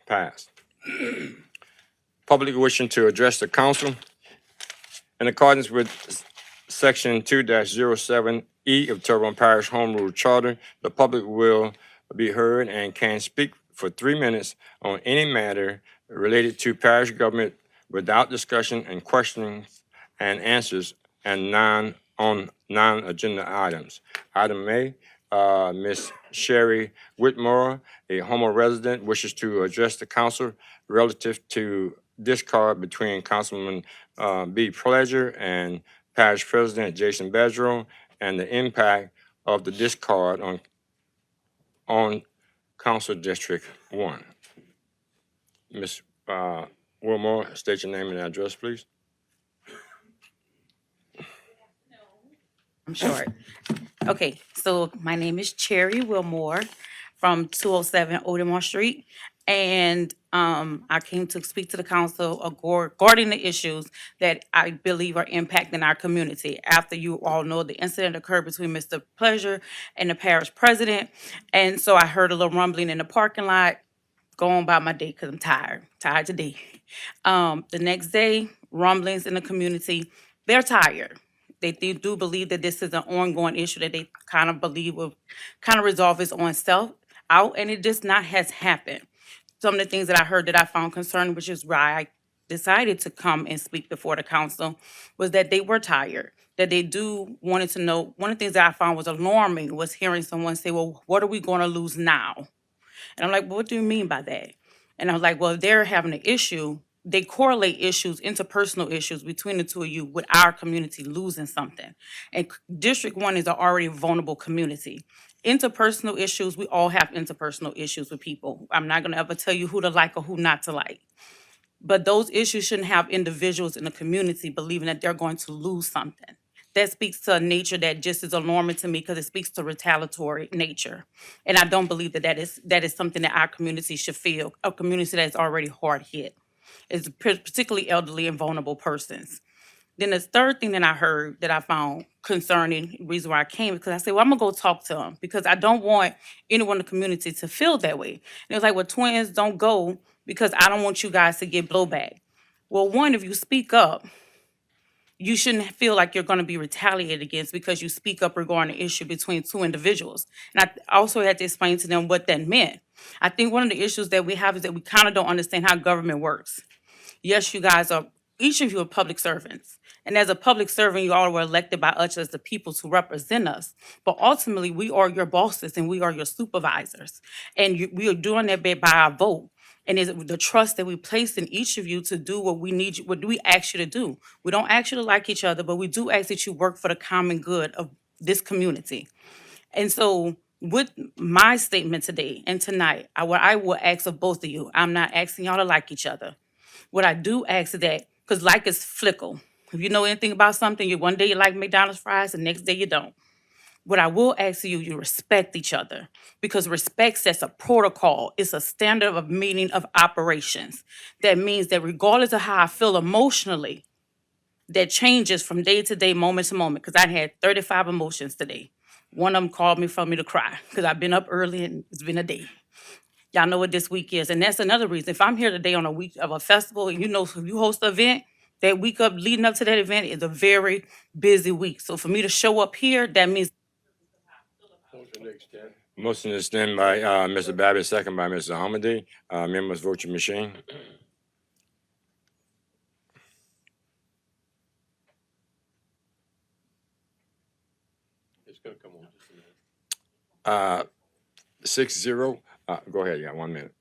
Passed. Public wishing to address the council. In accordance with Section 2-07E of Terrebonne Parish Home Rule Charter, the public will be heard and can speak for 3 minutes on any matter related to parish government without discussion and questions and answers, and non-agenda items. Item A, Ms. Sherry Whitmore, a Homer resident, wishes to address the council relative to discard between Councilman B. Pleasure and Parish President Jason Bedro, and the impact of the discard on Council District 1. Ms. Wilmore, state your name and address, please. I'm short. Okay, so my name is Cherry Wilmore from 207 Odemore Street. And I came to speak to the council regarding the issues that I believe are impacting our community. After you all know the incident occurred between Mr. Pleasure and the parish president. And so I heard a little rumbling in the parking lot, going about my day because I'm tired today. The next day, rumblings in the community, they're tired. They do believe that this is an ongoing issue that they kind of believe will kind of resolve its own self out, and it just not has happened. Some of the things that I heard that I found concerning, which is why I decided to come and speak before the council, was that they were tired, that they wanted to know. One of the things that I found was alarming was hearing someone say, well, what are we going to lose now? And I'm like, well, what do you mean by that? And I was like, well, if they're having an issue, they correlate issues, interpersonal issues between the two of you with our community losing something. And District 1 is an already vulnerable community. Interpersonal issues, we all have interpersonal issues with people. I'm not gonna ever tell you who to like or who not to like. But those issues shouldn't have individuals in the community believing that they're going to lose something. That speaks to a nature that just is alarming to me because it speaks to retaliatory nature. And I don't believe that that is something that our community should feel, a community that's already hard hit. It's particularly elderly and vulnerable persons. Then the third thing that I heard that I found concerning, reason why I came, because I said, well, I'm gonna go talk to them because I don't want anyone in the community to feel that way. And it was like, well, twins don't go because I don't want you guys to get blowback. Well, one, if you speak up, you shouldn't feel like you're going to be retaliated against because you speak up regarding an issue between two individuals. And I also had to explain to them what that meant. I think one of the issues that we have is that we kind of don't understand how government works. Yes, you guys are, each of you are public servants. And as a public servant, you all were elected by us as the people to represent us. But ultimately, we are your bosses and we are your supervisors. And we are doing that by our vote. And is the trust that we place in each of you to do what we need, what do we ask you to do? We don't ask you to like each other, but we do ask that you work for the common good of this community. And so with my statement today and tonight, what I will ask of both of you, I'm not asking y'all to like each other. What I do ask is that, because like is fickle. If you know anything about something, one day you like McDonald's fries, the next day you don't. What I will ask you, you respect each other because respect sets a protocol. It's a standard of meaning of operations. That means that regardless of how I feel emotionally, that changes from day to day, moment to moment. Because I had 35 emotions today. One of them called me for me to cry because I've been up early and it's been a day. Y'all know what this week is. And that's another reason. If I'm here today on a week of a festival and if you host an event, that week up leading up to that event is a very busy week. So for me to show up here, that means Motion is extended by Mr. Babbitt, second by Mr. Hamady. Members, vote your machine. It's gonna come on just a minute. 6-0. Go ahead, you got 1 minute.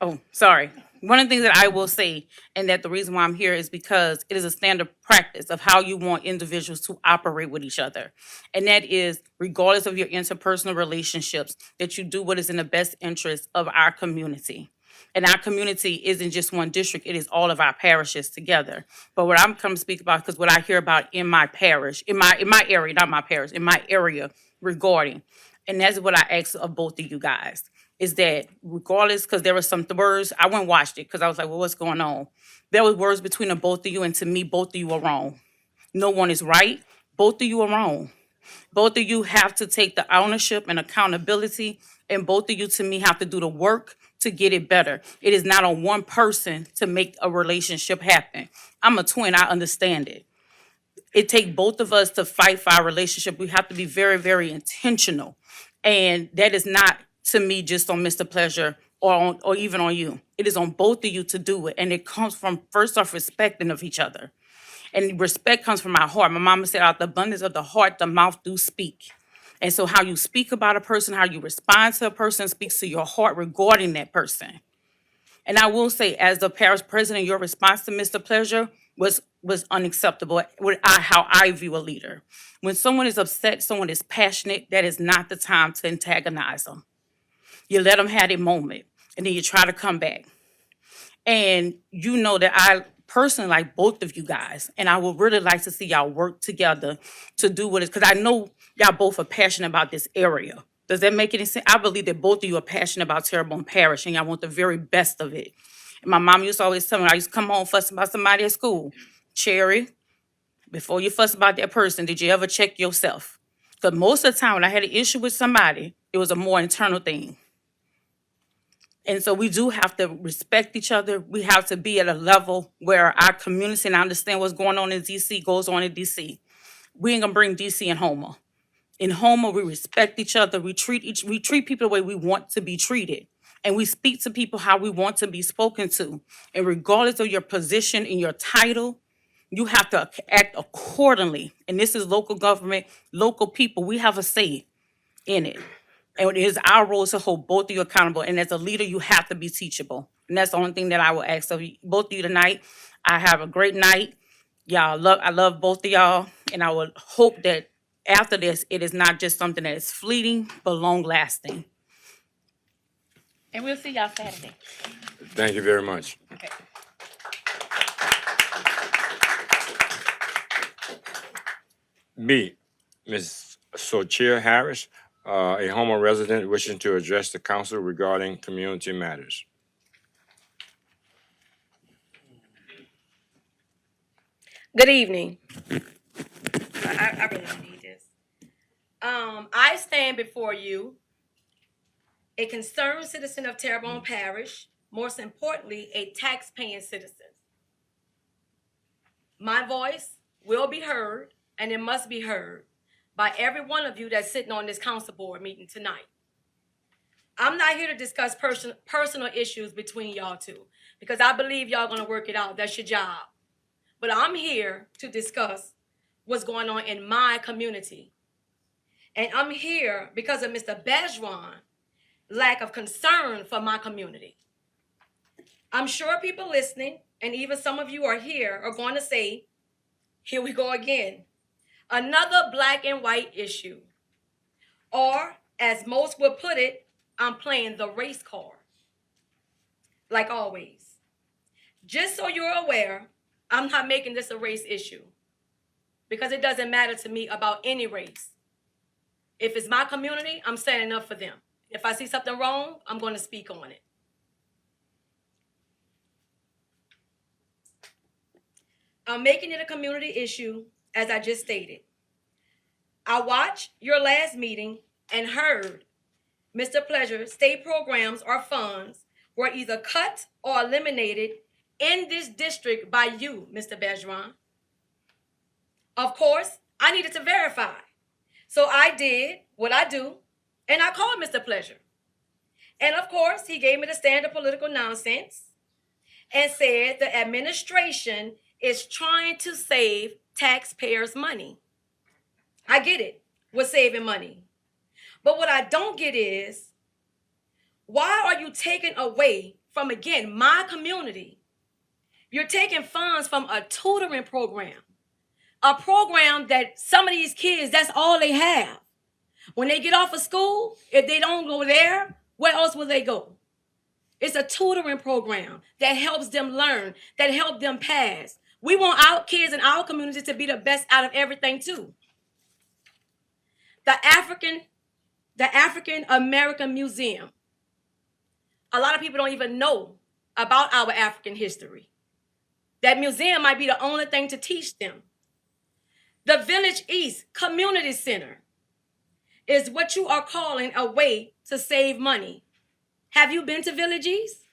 oh, sorry. One of the things that I will say, and that the reason why I'm here is because it is a standard practice of how you want individuals to operate with each other. And that is, regardless of your interpersonal relationships, that you do what is in the best interest of our community. And our community isn't just one district, it is all of our parishes together. But what I'm come to speak about, because what I hear about in my parish, in my area, not my parish, in my area regarding, and that's what I ask of both of you guys, is that regardless, because there were some words, I went and watched it because I was like, well, what's going on? There was words between the both of you, and to me, both of you are wrong. No one is right. Both of you are wrong. Both of you have to take the ownership and accountability, and both of you, to me, have to do the work to get it better. It is not on one person to make a relationship happen. I'm a twin, I understand it. It takes both of us to fight for our relationship. We have to be very, very intentional. And that is not, to me, just on Mr. Pleasure or even on you. It is on both of you to do it. And it comes from, first off, respecting of each other. And respect comes from our heart. My mama said, out the abundance of the heart, the mouth do speak. And so how you speak about a person, how you respond to a person speaks to your heart regarding that person. And I will say, as the parish president, your response to Mr. Pleasure was unacceptable with how I view a leader. When someone is upset, someone is passionate, that is not the time to antagonize them. You let them have their moment, and then you try to come back. And you know that I personally like both of you guys, and I would really like to see y'all work together to do what is, because I know y'all both are passionate about this area. Does that make any sense? I believe that both of you are passionate about Terrebonne Parish, and y'all want the very best of it. And my mom used to always tell me, I used to come home fussing about somebody at school. Cherry, before you fuss about that person, did you ever check yourself? Because most of the time when I had an issue with somebody, it was a more internal thing. And so we do have to respect each other. We have to be at a level where our community and understand what's going on in DC goes on in DC. We ain't gonna bring DC in Homer. In Homer, we respect each other. We treat people the way we want to be treated. And we speak to people how we want to be spoken to. And regardless of your position and your title, you have to act accordingly. And this is local government, local people. We have a say in it. And it is our role to hold both of you accountable. And as a leader, you have to be teachable. And that's the only thing that I will ask of both of you tonight. I have a great night. I love both of y'all. And I would hope that after this, it is not just something that is fleeting, but long lasting. And we'll see y'all Saturday. Thank you very much. Okay. B, Ms. Sochia Harris, a Houma resident wishing to address the council regarding community matters. Good evening. I really don't need this. I stand before you, a concerned citizen of Terrebonne Parish, most importantly, a tax-paying citizen. My voice will be heard, and it must be heard by every one of you that's sitting on this council board meeting tonight. I'm not here to discuss personal issues between y'all two, because I believe y'all gonna work it out. That's your job. But I'm here to discuss what's going on in my community. And I'm here because of Mr. Bergeron's lack of concern for my community. I'm sure people listening, and even some of you are here, are going to say, here we go again. Another black and white issue. Or, as most would put it, I'm playing the race card. Like always. Just so you're aware, I'm not making this a race issue, because it doesn't matter to me about any race. If it's my community, I'm standing up for them. If I see something wrong, I'm going to speak on it. I'm making it a community issue, as I just stated. I watched your last meeting and heard Mr. Pleasure state programs or funds were either cut or eliminated in this district by you, Mr. Bergeron. Of course, I needed to verify. So I did what I do, and I called Mr. Pleasure. And of course, he gave me the standard political nonsense and said the administration is trying to save taxpayers' money. I get it, we're saving money. But what I don't get is, why are you taking away from, again, my community? You're taking funds from a tutoring program, a program that some of these kids, that's all they have. When they get off of school, if they don't go there, where else will they go? It's a tutoring program that helps them learn, that helps them pass. We want our kids in our community to be the best out of everything too. The African American Museum. A lot of people don't even know about our African history. That museum might be the only thing to teach them. The Village East Community Center is what you are calling a way to save money. Have you been to Village East?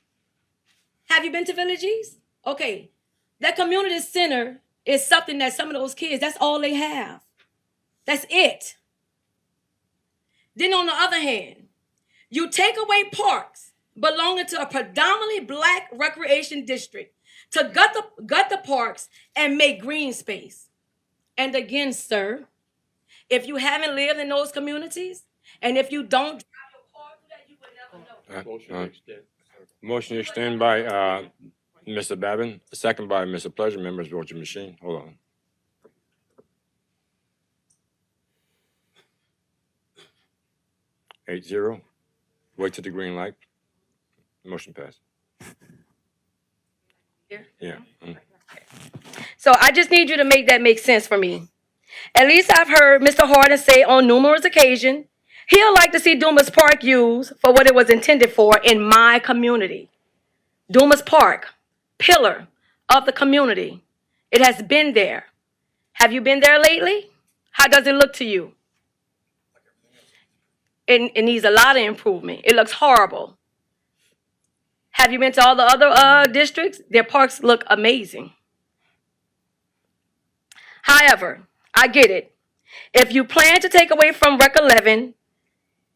Have you been to Village East? Okay. That community center is something that some of those kids, that's all they have. That's it. Then on the other hand, you take away parks belonging to a predominantly black recreation district to gut the parks and make green space. And again, sir, if you haven't lived in those communities, and if you don't drive your car through that, you would never know. Motion to extend. Motion to extend by Mr. Babin, second by Mr. Pleasure. Members, vote your machine. Hold on. 8-0. Wait till the green light. Motion passed. Here? Yeah. Mm. So I just need you to make that make sense for me. At least I've heard Mr. Harden say on numerous occasions, he'll like to see Dumas Park used for what it was intended for in my community. Dumas Park, pillar of the community. It has been there. Have you been there lately? How does it look to you? It needs a lot of improvement. It looks horrible. Have you been to all the other districts? Their parks look amazing. However, I get it. If you plan to take away from Rec 11,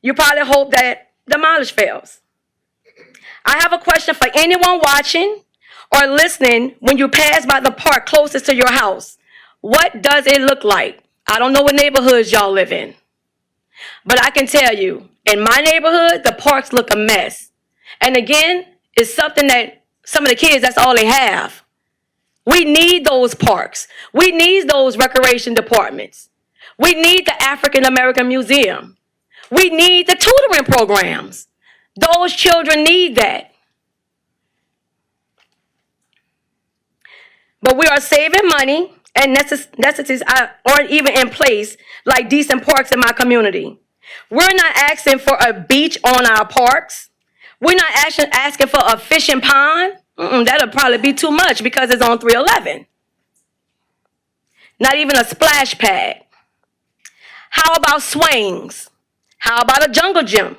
you probably hope that the mileage fails. I have a question for anyone watching or listening. When you pass by the park closest to your house, what does it look like? I don't know what neighborhoods y'all live in. But I can tell you, in my neighborhood, the parks look a mess. And again, it's something that some of the kids, that's all they have. We need those parks. We need those recreation departments. We need the African American Museum. We need the tutoring programs. Those children need that. But we are saving money and necessities aren't even in place like decent parks in my community. We're not asking for a beach on our parks. We're not asking for a fishing pond. That'll probably be too much because it's on 311. Not even a splash pad. How about swings? How about a jungle gym?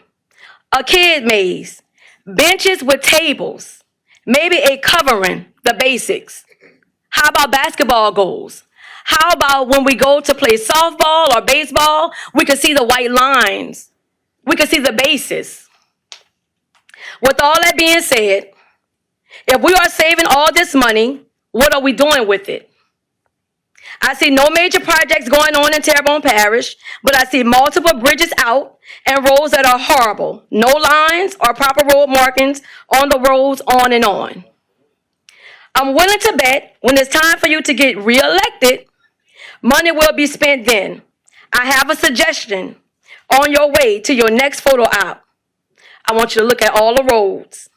A kid maze? Benches with tables? Maybe a covering, the basics. How about basketball goals? How about when we go to play softball or baseball, we can see the white lines. We can see the bases. With all that being said, if we are saving all this money, what are we doing with it? I see no major projects going on in Terrebonne Parish, but I see multiple bridges out and roads that are horrible. No lines or proper road markings on the roads, on and on. I'm willing to bet when it's time for you to get reelected, money will be spent then. I have a suggestion. On your way to your next photo op, I want you to look at all the roads.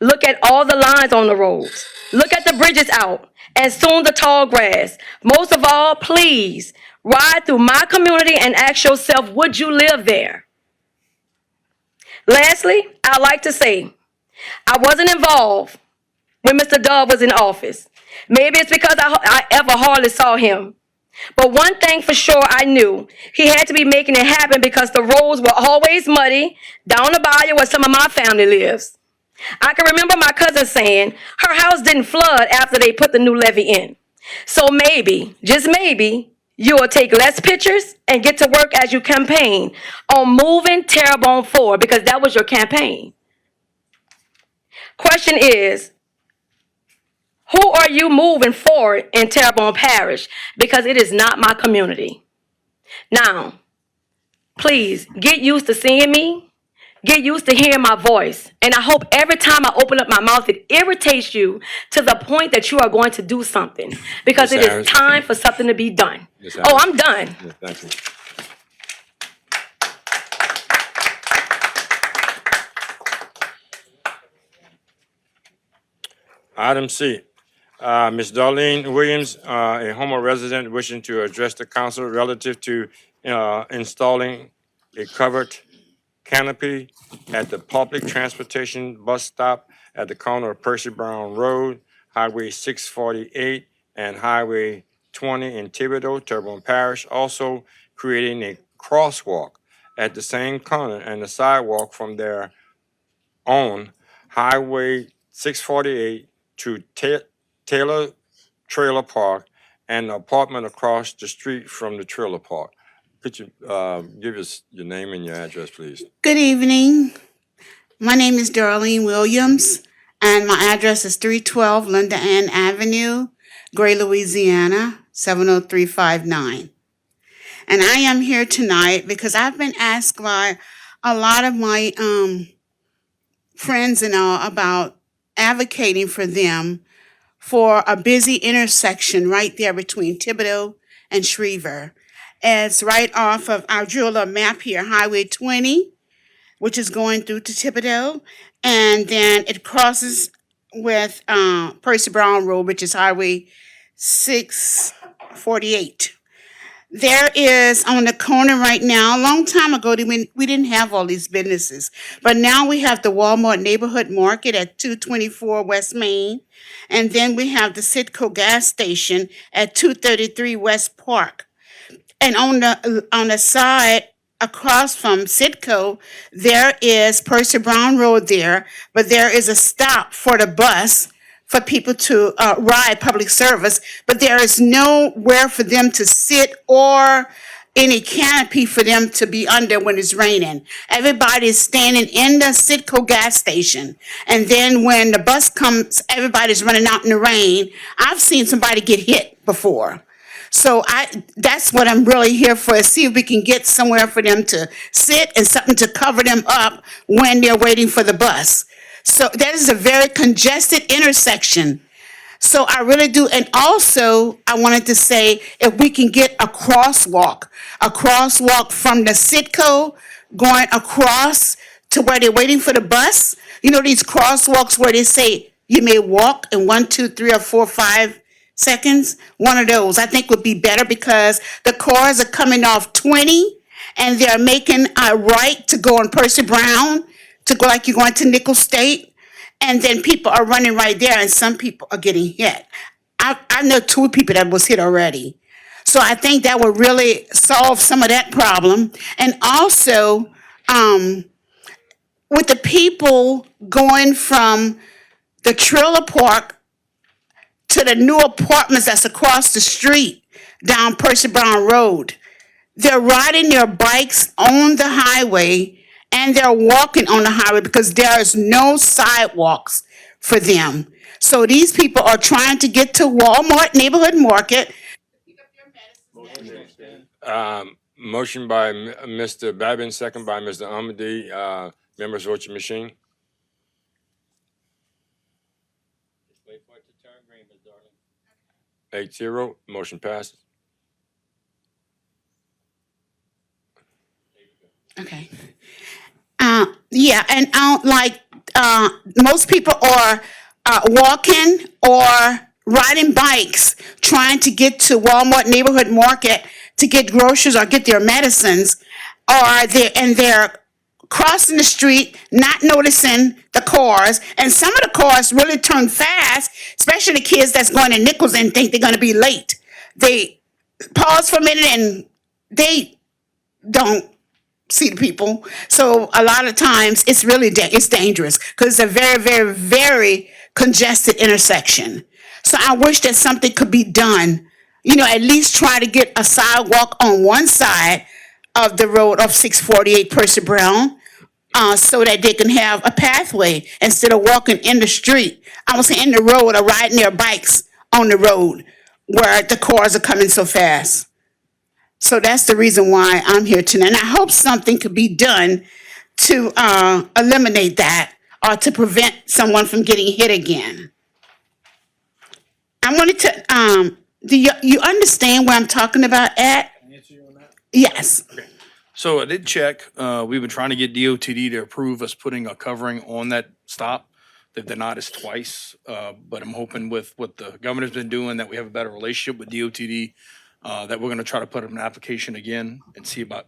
Look at all the lines on the roads. Look at the bridges out and soon the tall grass. Most of all, please ride through my community and ask yourself, would you live there? Lastly, I'd like to say, I wasn't involved when Mr. Dove was in office. Maybe it's because I ever hardly saw him. But one thing for sure I knew, he had to be making it happen because the roads were always muddy down the bayou where some of my family lives. I can remember my cousin saying her house didn't flood after they put the new levee in. So maybe, just maybe, you will take less pictures and get to work as you campaign on moving Terrebonne forward because that was your campaign. Question is, who are you moving forward in Terrebonne Parish? Because it is not my community. Now, please get used to seeing me. Get used to hearing my voice. And I hope every time I open up my mouth, it irritates you to the point that you are going to do something. Because Ms. it is Harris. time for something to be done. Ms. Oh, Harris. I'm done. Yeah, thank you. Item C, Ms. Darlene Williams, a Houma resident wishing to address the council relative to installing a covered canopy at the public transportation bus stop at the corner of Percy Brown Road, Highway 648, and Highway 20 in Thibodeau, Terrebonne Parish. Also creating a crosswalk at the same corner and a sidewalk from their own Highway 648 to Taylor Trailer Park and the apartment across the street from the trailer park. Could you give us your name and your address, please? Good evening. My name is Darlene Williams, and my address is 312 Linda Ann Avenue, Gray, Louisiana, 70359. And I am here tonight because I've been asked by a lot of my friends and all about advocating for them for a busy intersection right there between Thibodeau and Schriever. It's right off of, I drew a little map here, Highway 20, which is going through to Thibodeau, and then it crosses with Percy Brown Road, which is Highway 648. There is on the corner right now, a long time ago, we didn't have all these businesses, but now we have the Walmart Neighborhood Market at 224 West Main, and then we have the Citgo gas station at 233 West Park. And on the side across from Citgo, there is Percy Brown Road there, but there is a stop for the bus for people to ride public service, but there is nowhere for them to sit or any canopy for them to be under when it's raining. Everybody is standing in the Citgo gas station. And then when the bus comes, everybody's running out in the rain. I've seen somebody get hit before. So that's what I'm really here for, is see if we can get somewhere for them to sit and something to cover them up when they're waiting for the bus. So that is a very congested intersection. So I really do, and also I wanted to say if we can get a crosswalk from the Citco going across to where they're waiting for the bus. You know, these crosswalks where they say you may walk in 1, 2, 3, or 4, 5 seconds. One of those I think would be better because the cars are coming off 20 and they're making a right to go on Percy Brown to go like you're going to Nickel State. And then people are running right there, and some people are getting hit. I know 2 people that was hit already. So I think that would really solve some of that problem. And also, with the people going from the trailer park to the new apartments that's across the street down Percy Brown Road, they're riding their bikes on the highway and they're walking on the highway because there is no sidewalks for them. So these people are trying to get to Walmart Neighborhood Market. Motion by Mr. Babin, second by Mr. Amadi. Members, vote your machine. Wait for it to turn green, Ms. Darling. 8-0, motion passes. Okay. Yeah, and most people are walking or riding bikes trying to get to Walmart Neighborhood Market to get groceries or get their medicines, or they're crossing the street, not noticing the cars, and some of the cars really turn fast, especially the kids that's going to Nichols and think they're going to be late. They pause for a minute and they don't see the people. So a lot of times it's really it's dangerous because it's a very, very, very congested intersection. So I wish that something could be done. You know, at least try to get a sidewalk on one side of the road of 648 Percy Brown, so that they can have a pathway instead of walking in the street. I was in the road or riding their bikes on the road where the cars are coming so fast. So that's the reason why I'm here tonight. And I hope something could be done to eliminate that or to prevent someone from getting hit again. I wanted to, do you understand where I'm talking about at? Yes. So I did check. We've been trying to get DOTD to approve us putting a covering on that stop. They've denied us twice, but I'm hoping with what the governor's been doing that we have a better relationship with DOTD, that we're going to try to put up an application again and see about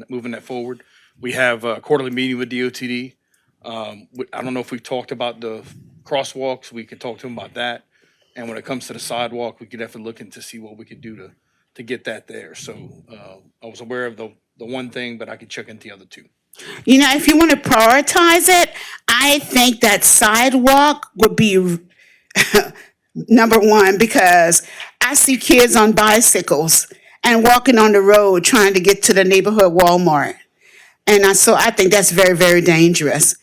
moving that forward. We have a quarterly meeting with DOTD. I don't know if we've talked about the crosswalks. We could talk to them about that. And when it comes to the sidewalk, we could definitely look into see what we could do to get that there. So I was aware of the one thing, but I could check into the other 2. You know, if you want to prioritize it, I think that sidewalk would be number 1 because I see kids on bicycles and walking on the road trying to get to the neighborhood Walmart. And so I think that's very, very dangerous.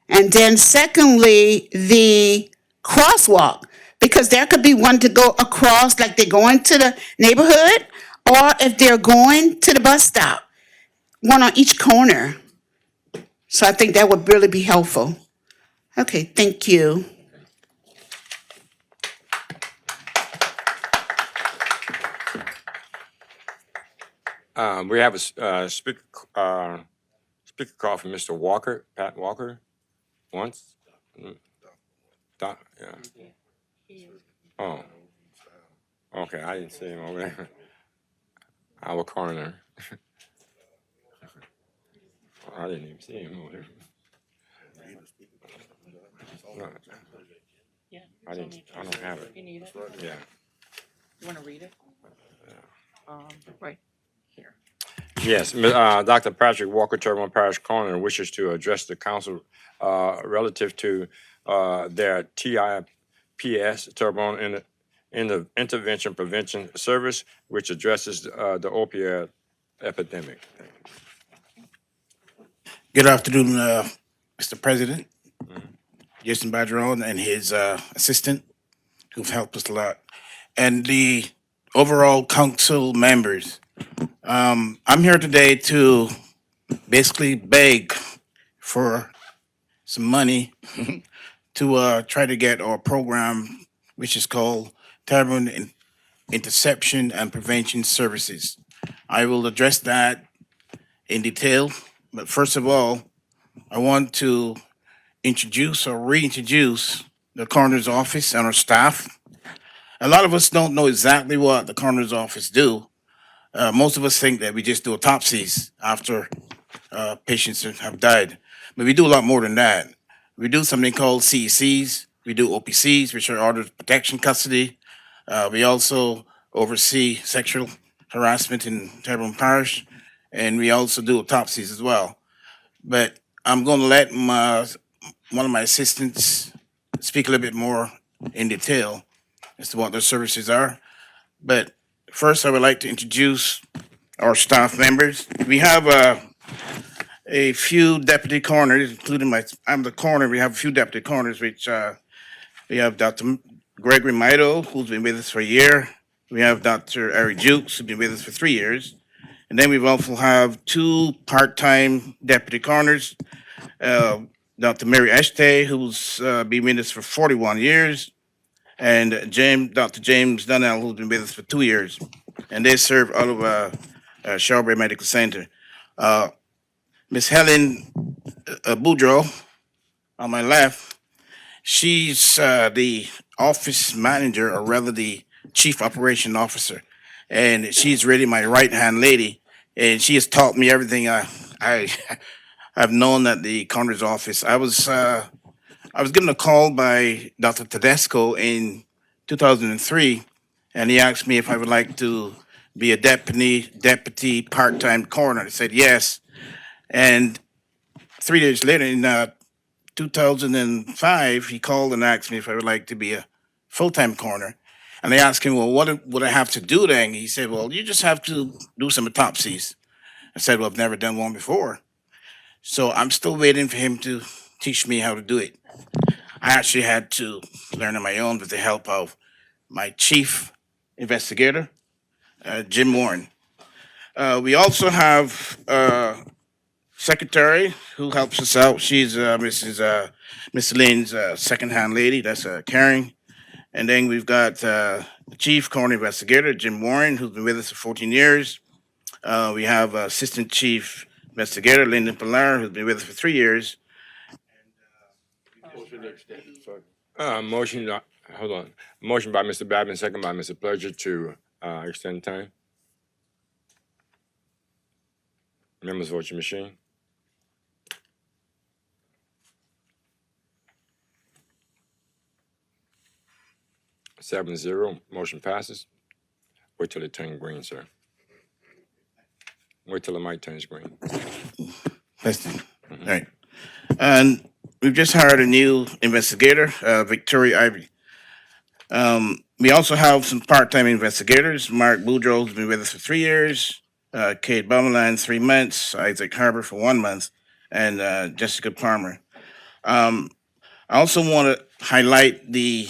And then secondly, the crosswalk, because there could be one to go across like they're going to the neighborhood or if they're going to the bus stop, one on each corner. So I think that would really be helpful. Okay, thank you. We have a speaker call from Mr. Walker, Pat Walker, once. Yeah. Oh. Okay, I didn't see him over there. Our coroner. I didn't even see him over there. No, Yeah. I don't have it. You need it? Yeah. You want to read it? Right here. Yes, Dr. Patrick Walker, Terrebonne Parish coroner, wishes to address the council relative to their TIPS, Terrebonne Intervention Prevention Service, which addresses the opioid epidemic. Good afternoon, Mr. President, Jason Badgeron and his assistant, who've helped us a lot. And the overall council members. I'm here today to basically beg for some money to try to get our program, which is called Terrebonne Interception and Prevention Services. I will address that in detail, but first of all, I want to introduce or reintroduce the coroner's office and our staff. A lot of us don't know exactly what the coroner's office do. Most of us think that we just do autopsies after patients have died, but we do a lot more than that. We do something called CECs. We do OPCs, which are Orders of Protection Custody. We also oversee sexual harassment in Terrebonne Parish, and we also do autopsies as well. But I'm going to let one of my assistants speak a little bit more in detail as to what their services are. But first, I would like to introduce our staff members. We have a few deputy coroners, including I'm the coroner. We have a few deputy coroners, which we have Dr. Gregory Mido, who's been with us for a year. We have Dr. Ari Jukes, who's been with us for 3 years. And then we also have 2 part-time deputy coroners, Dr. Mary Eshtay, who's been with us for 41 years, and Dr. James Dunnell, who's been with us for 2 years. And they serve out of Shelby Medical Center. Miss Helen Boudreau, on my left, she's the office manager, or rather the chief operation officer. And she's really my right-hand lady. And she has taught me everything I've known at the coroner's office. I was given a call by Dr. Tedesco in 2003, and he asked me if I would like to be a deputy part-time coroner. I said yes. And 3 days later, in 2005, he called and asked me if I would like to be a full-time coroner. And I asked him, well, what would I have to do then? He said, well, you just have to do some autopsies. I said, well, I've never done one before. So I'm still waiting for him to teach me how to do it. I actually had to learn on my own with the help of my chief investigator, Jim Warren. We also have secretary who helps us out. She's Miss Lynn's second-hand lady. That's Karen. And then we've got the chief coroner investigator, Jim Warren, who's been with us for 14 years. We have assistant chief investigator, Lyndon Pilar, who's been with us for 3 years. Motion, hold on. Motion by Mr. Babin, second by Mr. Pledger to extend time. Members, vote your machine. Seven zero, motion passes. Wait till it turns green, sir. Wait till the mic turns green. Listen, all right. And we've just hired a new investigator, Victoria Ivy. We also have some part-time investigators. Mark Boudreau's been with us for 3 years, Kate Bummerline 3 months, Isaac Harbor for 1 month, and Jessica Palmer. I also want to highlight the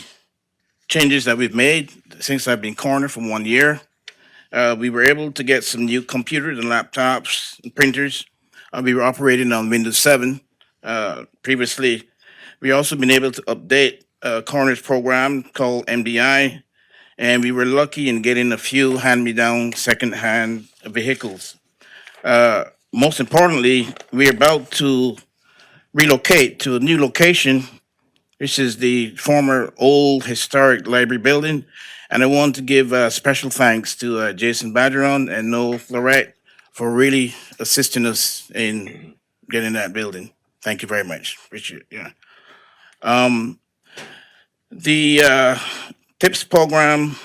changes that we've made since I've been coroner for 1 year. We were able to get some new computers and laptops and printers. We were operating on Windows 7 previously. We also been able to update a coroner's program called MDI, and we were lucky in getting a few hand-me-down second-hand vehicles. Most importantly, we're about to relocate to a new location. This is the former old historic library building. And I want to give special thanks to Jason Badgeron and Noel Lorette for really assisting us in getting that building. Thank you very much. Appreciate it. Yeah. The TIPS program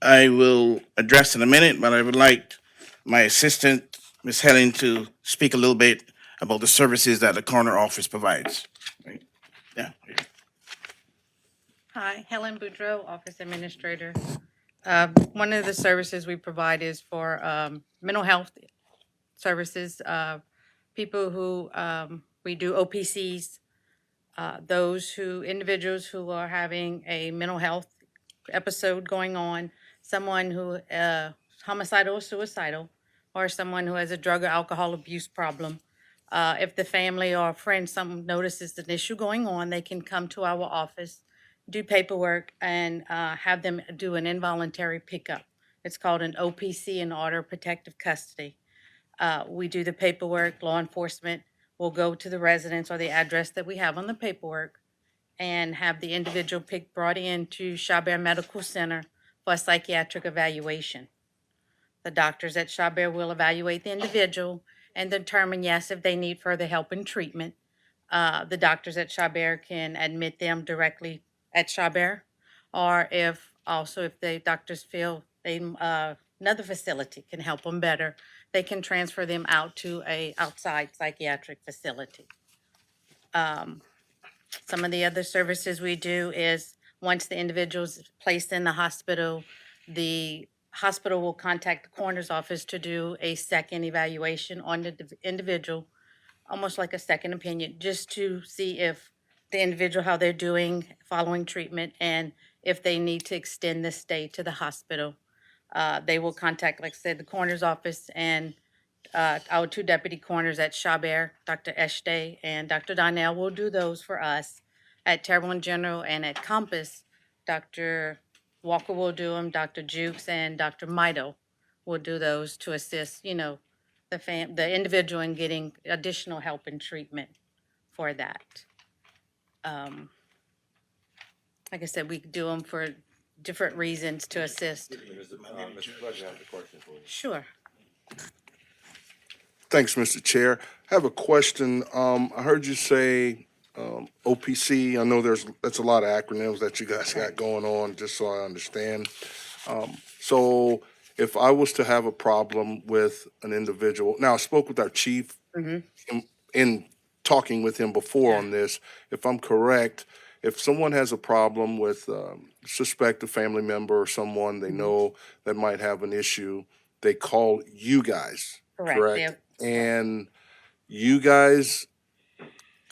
I will address in a minute, but I would like my assistant, Ms. Helen, to speak a little bit about the services that the coroner office provides. Right? Yeah. Hi, Helen Boudreau, Office Administrator. One of the services we provide is for mental health services, people who, we do OPCs, individuals who are having a mental health episode going on, someone who homicidal or suicidal, or someone who has a drug or alcohol abuse problem. If the family or friend some notices an issue going on, they can come to our office, do paperwork, and have them do an involuntary pickup. It's called an OPC, an order of protective custody. We do the paperwork. Law enforcement will go to the residence or the address that we have on the paperwork and have the individual brought in to Chabert Medical Center for a psychiatric evaluation. The doctors at Chabert will evaluate the individual and determine, yes, if they need further help and treatment. The doctors at Chabert can admit them directly at Chabert, or if the doctors feel another facility can help them better, they can transfer them out to a outside psychiatric facility. Some of the other services we do is, once the individual's placed in the hospital will contact the coroner's office to do a second evaluation on the individual, almost like a second opinion, just to see if the individual, how they're doing following treatment, and if they need to extend the stay to the hospital. They will contact, like I said, the coroner's office, and our two deputy coroners at Chabert, Dr. Eshte and Dr. Donnell, will do those for us. At Terrebonne General and at Compass, Dr. Walker will do them, Dr. Jukes and Dr. Mito will do those to assist, the individual in getting additional help and treatment for that. Like I said, we do them for different reasons to assist. Mr. Pleasure has a question for you. Sure. Thanks, Mr. Chair. I have a question. I heard you say OPC. I know that's a lot of acronyms that you guys got going on, just so I understand. So if I was to have a problem with an individual, now I spoke with our chief in talking with him before on this. If I'm correct, if someone has a problem with suspect a family member or someone they know that might have an issue, they call you guys, correct? And you guys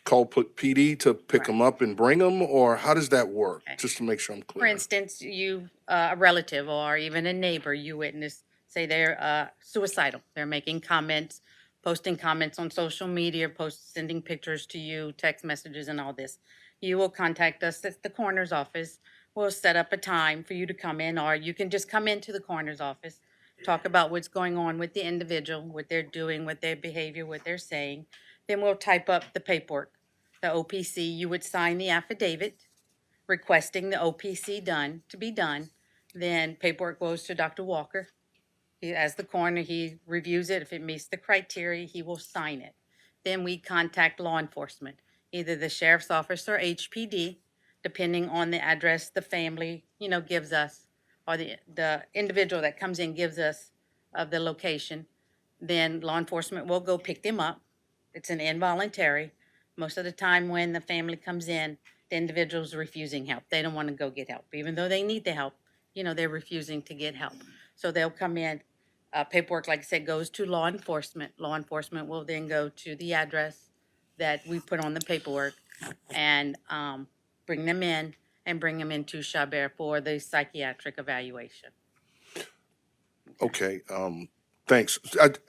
call PD to pick them up and bring them, or how does that work? Just to make sure I'm For clear. instance, a relative or even a neighbor you witness, say they're suicidal. They're making comments, posting comments on social media, sending pictures to you, text messages and all this. You will contact us at the coroner's office. We'll set up a time for you to come in, or you can just come into the coroner's office, talk about what's going on with the individual, what they're doing, what their behavior, what they're saying. Then we'll type up the paperwork, the OPC. You would sign the affidavit requesting the OPC to be done. Then paperwork goes to Dr. Walker. As the coroner, he reviews it. If it meets the criteria, he will sign it. Then we contact law enforcement, either the sheriff's office or HPD, depending on the address the family, gives us, or the individual that comes in gives us of the location. Then law enforcement will go pick them up. It's an involuntary. Most of the time when the family comes in, the individual's refusing help. They don't want to go get help. Even though they need the help, they're refusing to get help. So they'll come in. Paperwork, like I said, goes to law enforcement. Law enforcement will then go to the address that we put on the paperwork and bring them in and bring them into Chabert for the psychiatric evaluation. Okay, thanks.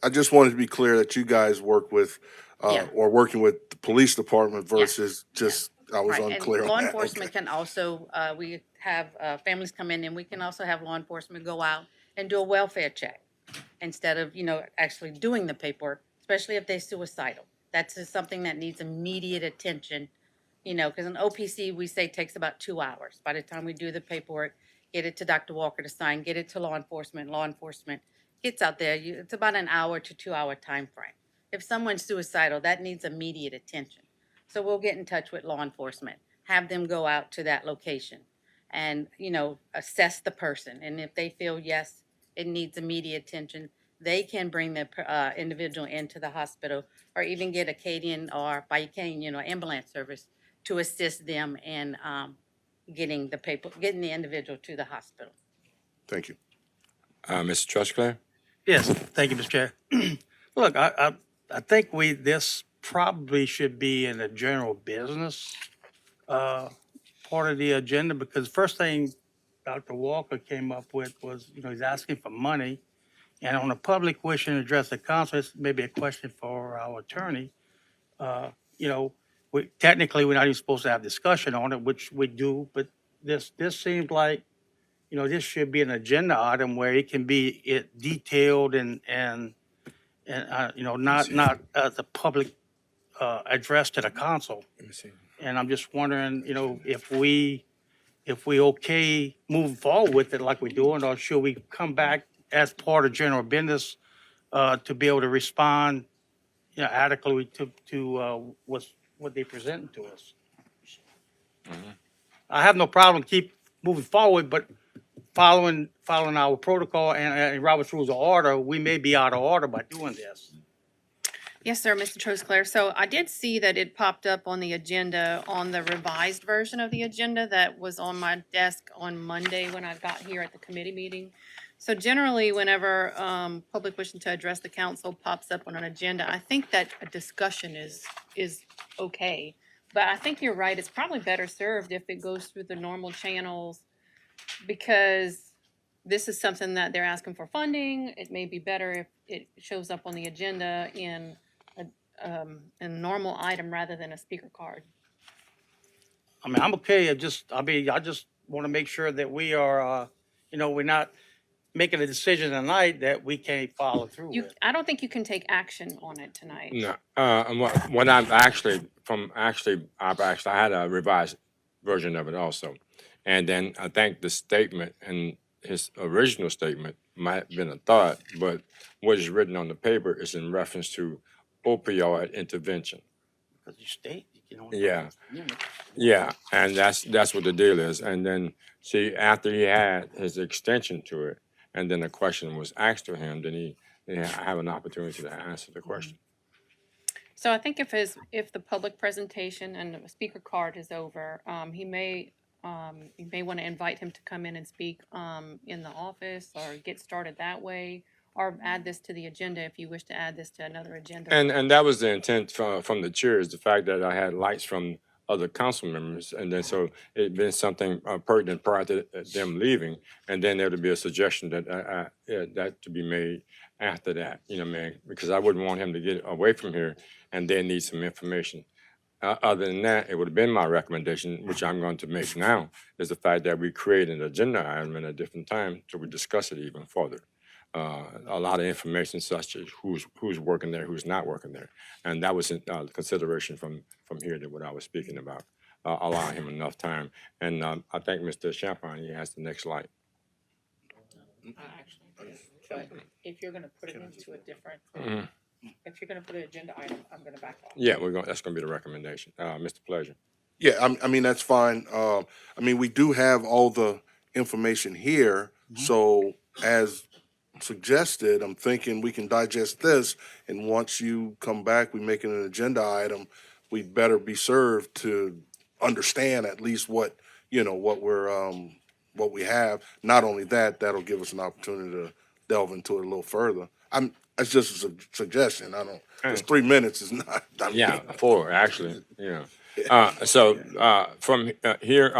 I just wanted to be clear that you guys work with, or working with the police department versus just, I was Right, unclear and on law that. enforcement can also, we have families come in, and we can also have law enforcement go out and do a welfare check instead of, actually doing the paperwork, especially if they're suicidal. That's just something that needs immediate attention, because an OPC, we say, takes about 2 hours. By the time we do the paperwork, get it to Dr. Walker to sign, get it to law enforcement gets out there, it's about an hour to 2 hour time frame. If someone's suicidal, that needs immediate attention. So we'll get in touch with law enforcement, have them go out to that location and, assess the person. And if they feel, yes, it needs immediate attention, they can bring the individual into the hospital, or even get Acadian or Baycane, ambulance service to assist them in getting the individual to the hospital. Thank you. Mr. Trusclair? Yes, thank you, Mr. Chair. Look, I think this probably should be in the general business part of the agenda, because first thing Dr. Walker came up with was, he's asking for money. And on a public question to address the council, it's maybe a question for our attorney. Uh, you know, technically, we're not even supposed to have discussion on it, which we do, but this seems like, this should be an agenda item where it can be detailed and not as a public address to the council. And I'm just wondering, if we okay moving forward with it like we're doing, or should we come back as part of general business to be able to respond, adequately to what they presenting to us? I have no problem keep moving forward, but following our protocol and Robert's Rules of Order, we may be out of order by doing this. Yes, sir, Mr. Trosclair. So I did see that it popped up on the agenda, on the revised version of the agenda that was on my desk on Monday when I got here at the committee meeting. So generally, whenever public wishing to address the council pops up on an agenda, I think that a discussion is okay. But I think you're right. It's probably better served if it goes through the normal channels, because this is something that they're asking for funding. It may be better if it shows up on the agenda in a normal item rather than a speaker card. I mean, I'm okay. I just want to make sure that we are, we're not making a decision tonight that we can't follow through with. I don't think you can take action on it tonight. No, and what I've actually I had a revised version of it also. And then I think the statement and his original statement might have been a thought, but what is written on the paper is in reference to opioid intervention. Because you state, Yeah. Yeah, and that's what the deal is. And then, see, after he had his extension to it, and then the question was asked to him, then he have an opportunity to answer the question. So I think if the public presentation and the speaker card is over, you may want to invite him to come in and speak in the office, or get started that way, or add this to the agenda if you wish to add this to another agenda. And that was the intent from the chair, is the fact that I had lights from other council members, and then so it'd been something pertinent prior to them leaving, and then there would be a suggestion that that to be made after that, because I wouldn't want him to get away from here and then need some information. Other than that, it would have been my recommendation, which I'm going to make now, is the fact that we create an agenda item at a different time so we discuss it even further. A lot of information such as who's working there, who's not working there. And that was consideration from here to what I was speaking about, allowing him enough time. And I think Mr. Champagne, he has the next slide. If you're going to put it into a different, if you're going to put an agenda item, I'm going to back off. Yeah, that's going to be the recommendation. Mr. Pleasure. Yeah, I mean, that's fine. I mean, we do have all the information here, so as suggested, I'm thinking we can digest this, and once you come back, we make it an agenda item, we'd better be served to understand at least what we have. Not only that, that'll give us an opportunity to delve into it a little further. That's just a suggestion. I don't, it's 3 minutes is not. Yeah, 4 actually, yeah. From here,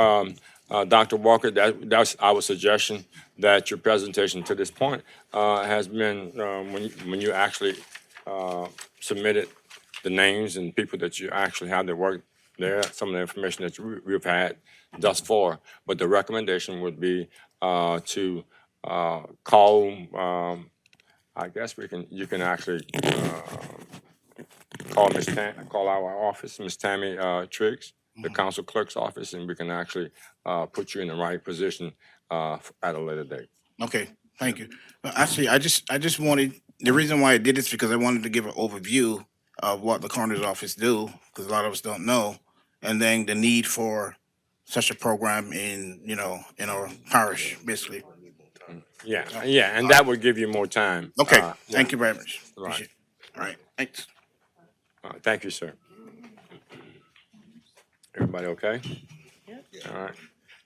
Dr. Walker, that's our suggestion, that your presentation to this point has been, when you actually submitted the names and people that you actually have that work there, some of the information that we've had thus far. But the recommendation would be to call, I guess you can actually call our office, Ms. Tammy Triggs, the council clerk's office, and we can actually put you in the right position at a later date. Okay, thank you. Actually, I just wanted, the reason why I did this because I wanted to give an overview of what the coroner's office do, because a lot of us don't know, and then the need for such a program in our parish, basically. Yeah, and that would give you more time. Okay, thank you very much. Right. Appreciate it. All right, thanks. Thank you, sir. Everybody okay? All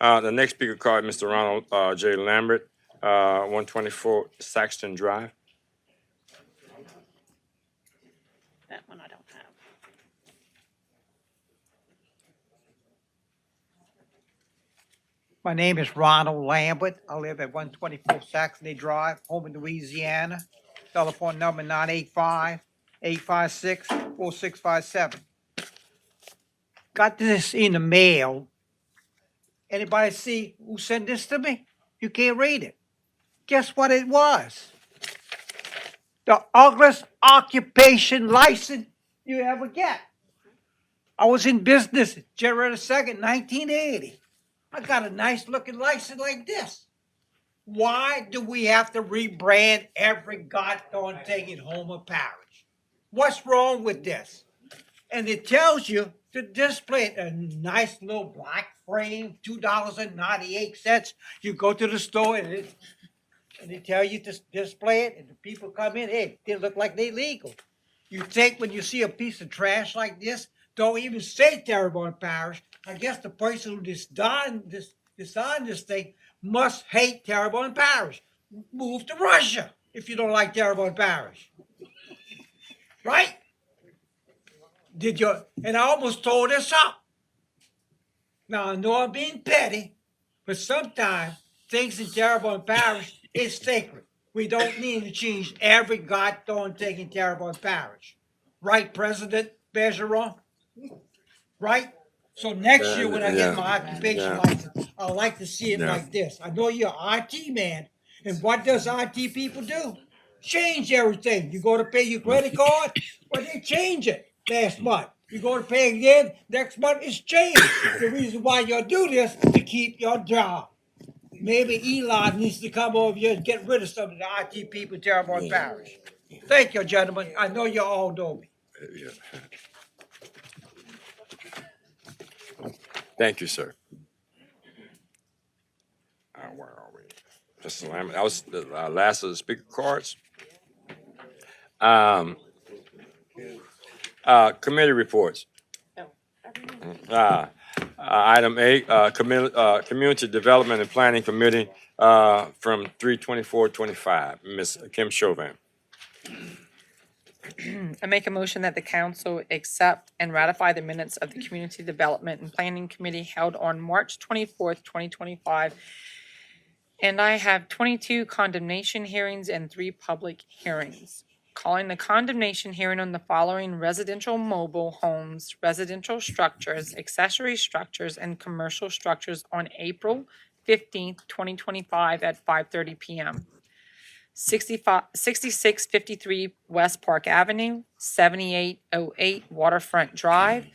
right. The next speaker card, Mr. Ronald J. Lambert, 124 Saxton Drive. That one I don't have. My name is Ronald Lambert. I live at 124 Saxony Drive, Homer, Louisiana. Telephone number 985-856-4657. Got this in the mail. Anybody see who sent this to me? You can't read it. Guess what it was? The ugliest occupation license you ever get. I was in business January 2nd, 1980. I got a nice looking license like this. Why do we have to rebrand every goddamn thing in Homer Parish? What's wrong with this? And it tells you to display it, a nice little black frame, $2.98. You go to the store and they tell you to display it, and the people come in, hey, they look like they legal. You think when you see a piece of trash like this, don't even say Terrebonne Parish. I guess the person who designed this thing must hate Terrebonne Parish. Move to Russia if you don't like Terrebonne Parish. Right? And I almost tore this up. Now, I know I'm being petty, but sometimes things in Terrebonne Parish is sacred. We don't need to change every goddamn thing in Terrebonne Parish. Right, President Bergeron? Right? So next year when I get my occupation license, I like to see it like this. I know you're an IT man, and what does IT people do? Change everything. You go to pay your credit card, well, they change it last month. You go to pay again, next month it's changed. The reason why y'all do this is to keep your job. Maybe Elon needs to come over here and get rid of some of the IT people in Terrebonne Parish. Thank you, gentlemen. I know you all know me. Thank you, sir. Where are we? Mr. Lambert, that was the last of the speaker cards. Committee reports. Item A, Community Development and Planning Committee from 3/24/25. Ms. Kim Chauvin. I make a motion that the council accept and ratify the minutes of the Community Development and Planning Committee held on March 24th, 2025. And I have 22 condemnation hearings and 3 public hearings. Calling the condemnation hearing on the following residential mobile homes, residential structures, accessory structures, and commercial structures on April 15th, 2025 at 5:30 p.m. 6653 West Park Avenue, 7808 Waterfront Drive,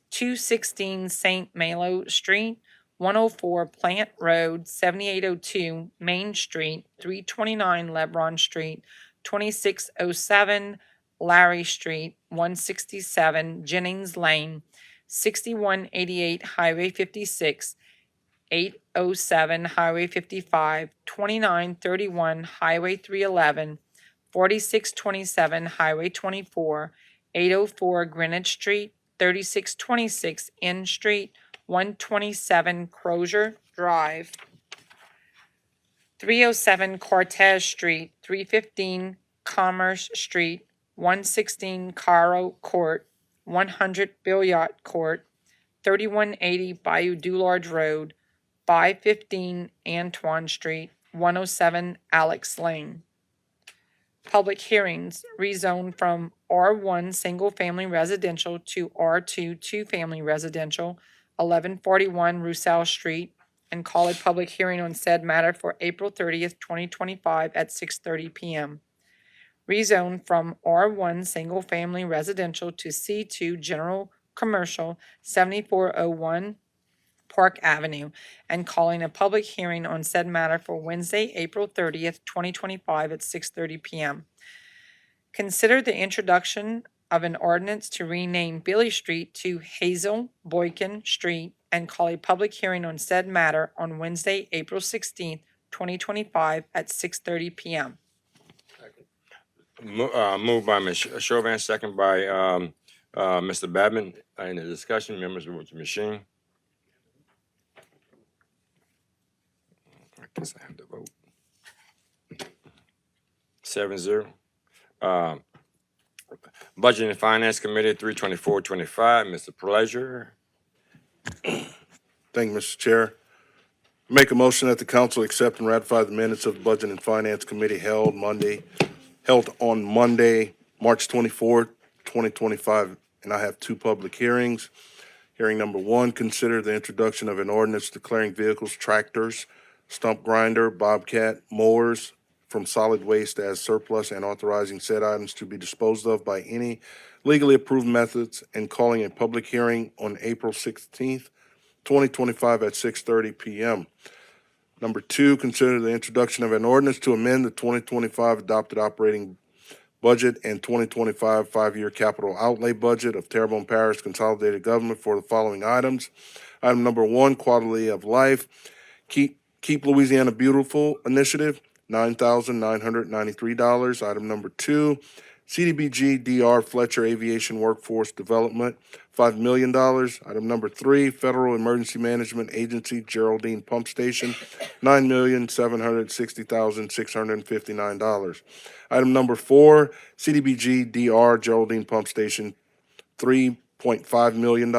216 St. Malo Street, 104 Plant Road, 7802 Main Street, 329 Lebron Street, 2607 Larry Street, 167 Jennings Lane, 6188 Highway 56, 807 Highway 55, 2931 Highway 311, 4627 Highway 24, 804 Greenwich Street, 3626 N Street, 127 Crozier Drive, 307 Cortez Street, 315 Commerce Street, 116 Caro Court, 100 Billiard Court, 3180 Bayou Dularge Road, 515 Antoine Street, 107 Alex Lane. Public hearings rezone from R1 Single Family Residential to R2 Two Family Residential, 1141 Roussel Street, and call a public hearing on said matter for April 30th, 2025 at 6:30 p.m. Rezone from R1 Single Family Residential to C2 General Commercial, 7401 Park Avenue, and calling a public hearing on said matter for Wednesday, April 30th, 2025 at 6:30 p.m. Consider the introduction of an ordinance to rename Billy Street to Hazel Boykin Street and call a public hearing on said matter on Wednesday, April 16th, 2025 at 6:30 p.m. Moved by Ms. Chauvin, second by Mr. Badman. In the discussion, members with the machine. I guess I have to vote. 7-0. Budget and Finance Committee, 3/24/25. Mr. Pleasure. Thank you, Mr. Chair. Make a motion that the council accept and ratify the minutes of the Budget and Finance Committee held on Monday, March 24th, 2025. And I have two public hearings. Hearing number one, consider the introduction of an ordinance declaring vehicles, tractors, stump grinder, bobcat, mowers from solid waste as surplus and authorizing said items to be disposed of by any legally approved methods and calling a public hearing on April 16th, 2025 at 6:30 p.m. Number two, consider the introduction of an ordinance to amend the 2025 adopted operating budget and 2025 five-year capital outlay budget of Terrebonne Parish Consolidated Government for the following items. Item number one, quality of life, Keep Louisiana Beautiful Initiative, $9,993. Item number two, CDBG DR Fletcher Aviation Workforce Development, $5 million. Item number three, Federal Emergency Management Agency Geraldine Pump Station, $9,760,659. Item number four, CDBG DR Geraldine Pump Station, $3.5 million.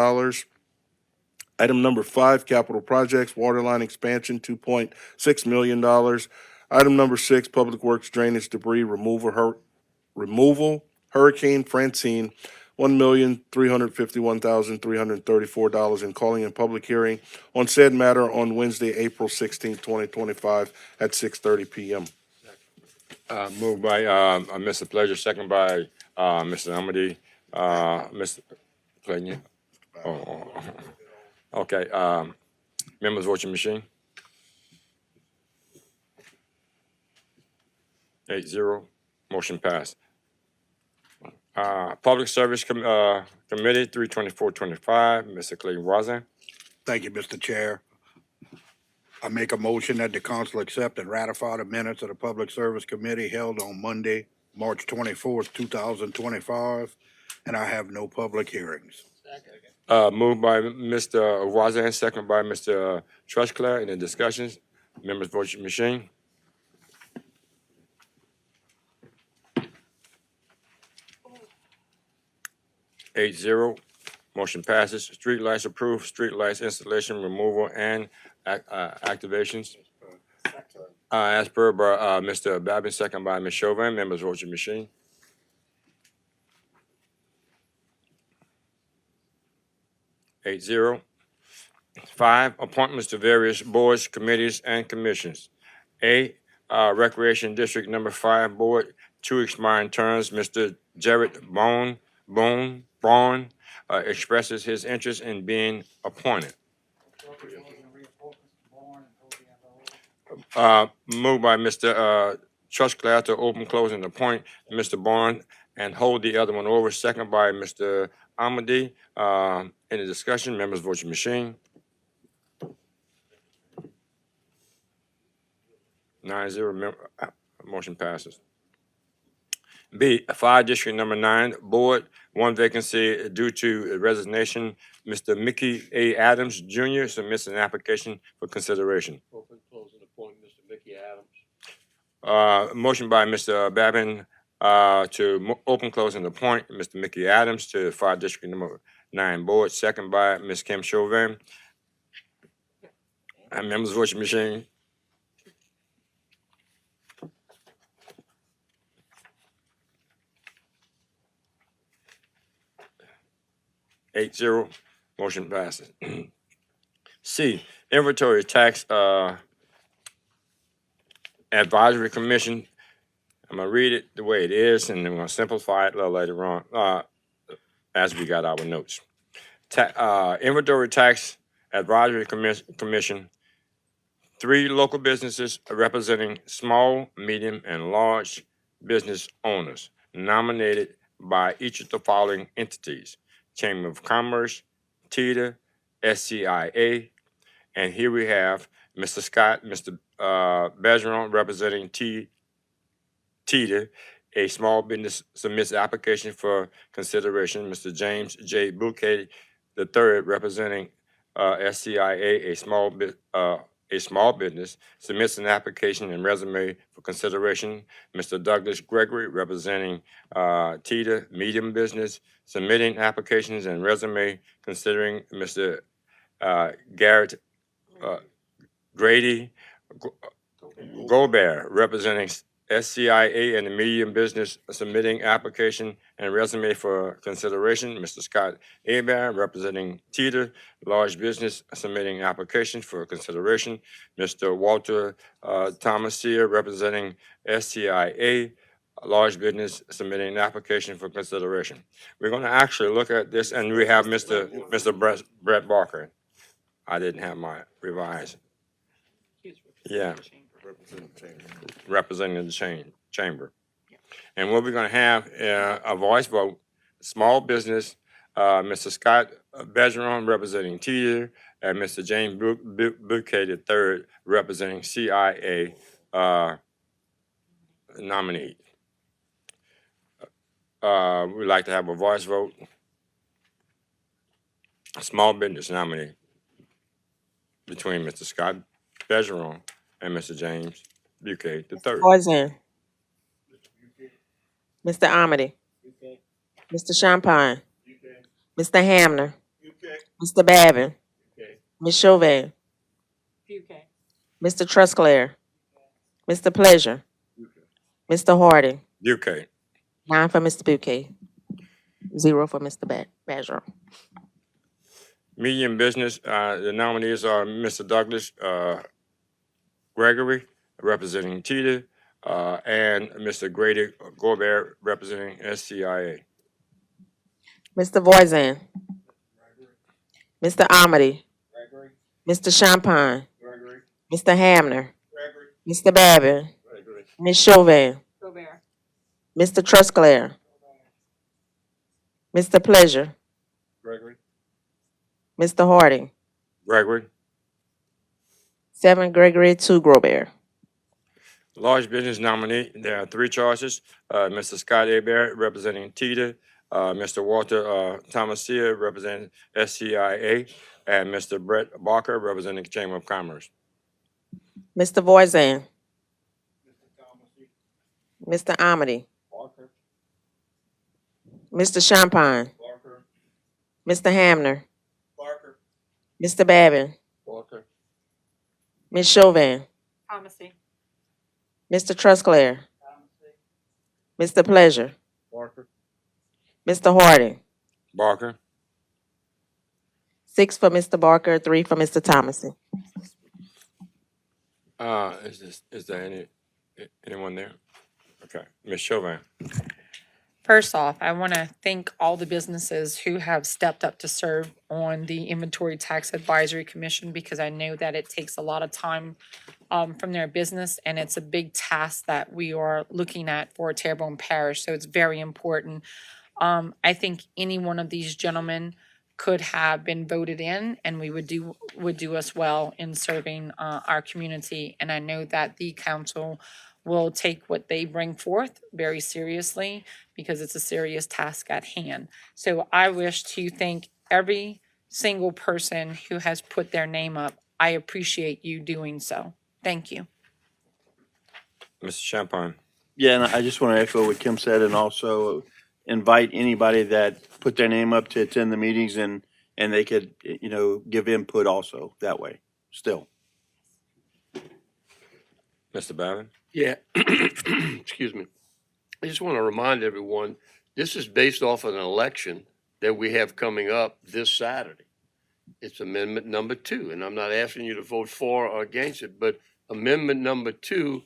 Item number five, capital projects, waterline expansion, $2.6 million. Item number six, public works drainage debris removal, Hurricane Francine, $1,351,334, and calling a public hearing on said matter on Wednesday, April 16th, 2025 at 6:30 p.m. Moved by Mr. Pleasure, second by Mr. Amity. Mr. Clayton. Okay. Members vote your machine. 8-0. Motion passed. Public Service Committee 32425. Mr. Clayton Rosin. Thank you, Mr. Chair. I make a motion that the council accept and ratify the minutes of the Public Service Committee held on Monday, March 24th, 2025, and I have no public hearings. Moved by Mr. Rosin, second by Mr. Trustclair. Any discussions? Members vote your machine. 8-0. Motion passes. Street lights approved. Street lights installation, removal, and activations. As per Mr. Babin, second by Ms. Chauvin. Members vote your machine. 8-0. 5, appointments to various boards, committees, and commissions. A, Recreation District Number 5 Board, 2 expiring terms. Mr. Jared Braun expresses his interest in being appointed. Moved by Mr. Trustclair to open, close, and appoint Mr. Braun and hold the other one over. Second by Mr. Amady. Any discussion? Members vote your machine. 9-0. Motion passes. B, Fire District Number 9 Board, 1 vacancy due to resignation. Mr. Mickey A. Adams Jr. submits an application for consideration. Open, close, and appoint Mr. Mickey Adams. Motion by Mr. Babin to open, close, and appoint Mr. Mickey Adams to Fire District Number 9 Board. Second by Ms. Kim Chauvin. Members vote your machine. 8-0. Motion passes. C, Inventory Tax Advisory Commission. I'm gonna read it the way it is, and I'm gonna simplify it a little later on as we got our notes. Inventory Tax Advisory Commission. 3 local businesses representing small, medium, and large business owners nominated by each of the following entities: Chamber of Commerce, TITA, SCIA, and here we have Mr. Scott, Mr. Bergeron representing TITA. A small business submits application for consideration. Mr. James J. Bouquet III representing SCIA, a small business, submits an application and resume for consideration. Mr. Douglas Gregory representing TITA, medium business, submitting applications and resume, considering Mr. Garrett Grady Gobert, representing SCIA and the medium business, submitting application and resume for consideration. Mr. Scott Abear, representing Teeter, large business, submitting application for consideration. Mr. Walter Thomasia, representing SCIA, large business, submitting an application for consideration. We're going to actually look at this, and we have Mr. Brett Barker. I didn't have my revised. Yeah. Representing the chamber. And what we're gonna have, a voice vote, small business, Mr. Scott Bergeron representing Teeter, and Mr. James Bouquet III representing CIA, nominee. We'd like to have a voice vote, a small business nominee between Mr. Scott Bergeron and Mr. James Bouquet III. Poison. Mr. Amity. Mr. Champagne. Mr. Hamner. Mr. Babin. Ms. Chauvin. Mr. Trusclair. Mr. Pleasure. Mr. Hardy. Bouquet. 9 for Mr. Bouquet. 0 for Mr. Bergeron. Medium business, the nominees are Mr. Douglas Gregory, representing Teeter, and Mr. Grady Gobert, representing SCIA. Mr. Voisin. Mr. Amity. Mr. Champagne. Mr. Hamner. Mr. Babin. Ms. Chauvin. Mr. Trusclair. Mr. Pleasure. Gregory. Mr. Hardy. Gregory. 7 Gregory, 2 Grobert. Large business nominee, there are 3 choices. Mr. Scott Abear, representing Teeter, Mr. Walter Thomasia, representing SCIA, and Mr. Brett Barker, representing Chamber of Commerce. Mr. Voisin. Mr. Amity. Mr. Champagne. Mr. Hamner. Mr. Babin. Ms. Chauvin. Thomasy. Mr. Trusclair. Mr. Pleasure. Mr. Hardy. Barker. 6 for Mr. Barker, 3 for Mr. Thomasy. Is there anyone there? Okay, Ms. Chauvin. First off, I want to thank all the businesses who have stepped up to serve on the Inventory Tax Advisory Commission, because I know that it takes a lot of time from their business, and it's a big task that we are looking at for Terrebonne Parish, so it's very important. I think any one of these gentlemen could have been voted in, and we would do us well in serving our community. And I know that the council will take what they bring forth very seriously, because it's a serious task at hand. So I wish to thank every single person who has put their name up. I appreciate you doing so. Thank you. Mr. Champagne. Yeah, and I just want to echo what Kim said, and also invite anybody that put their name up to attend the meetings, and they could, give input also that way, still. Mr. Babin. Yeah, excuse me. I just want to remind everyone, this is based off of an election that we have coming up this Saturday. It's amendment number 2, and I'm not asking you to vote for or against it, but amendment number 2,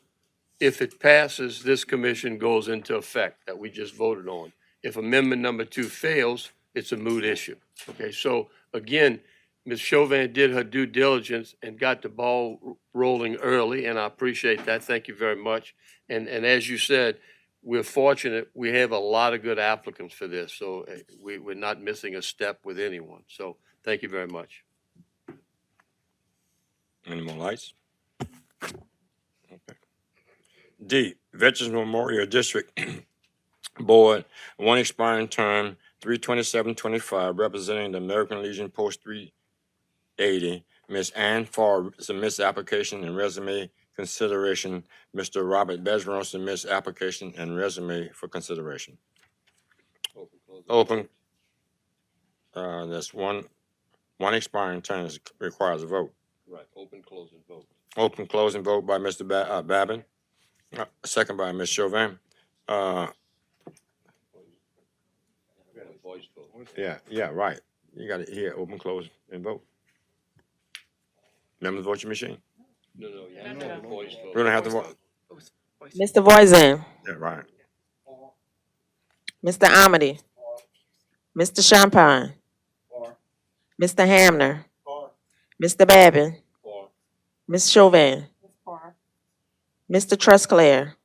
if it passes, this commission goes into effect that we just voted on. If amendment number 2 fails, it's a moot issue. Okay, so again, Ms. Chauvin did her due diligence and got the ball rolling early, and I appreciate that. Thank you very much. And as you said, we're fortunate. We have a lot of good applicants for this, so we're not missing a step with anyone. So thank you very much. Any more lights? Okay. D, Veterans Memorial District Board, 1 expiring term, 3/27/25, representing the American Legion Post 380. Ms. Ann Farr submits application and resume consideration. Mr. Robert Bergeron submits application and resume for consideration. Open. That's one expiring term requires a vote. Right, open, close, and vote. Open closing vote by Mr. Babin, second by Ms. Chauvin. Yeah, right. You got to hear open, close, and vote. Members, vote your machine. No, you have to have a voice vote. We don't have to vote. Mr. Voisin, Yeah, right. Mr. Amity, Mr. Champagne, Mr. Hamner, Mr. Babin, Ms. Chauvin, Mr. Trustclair,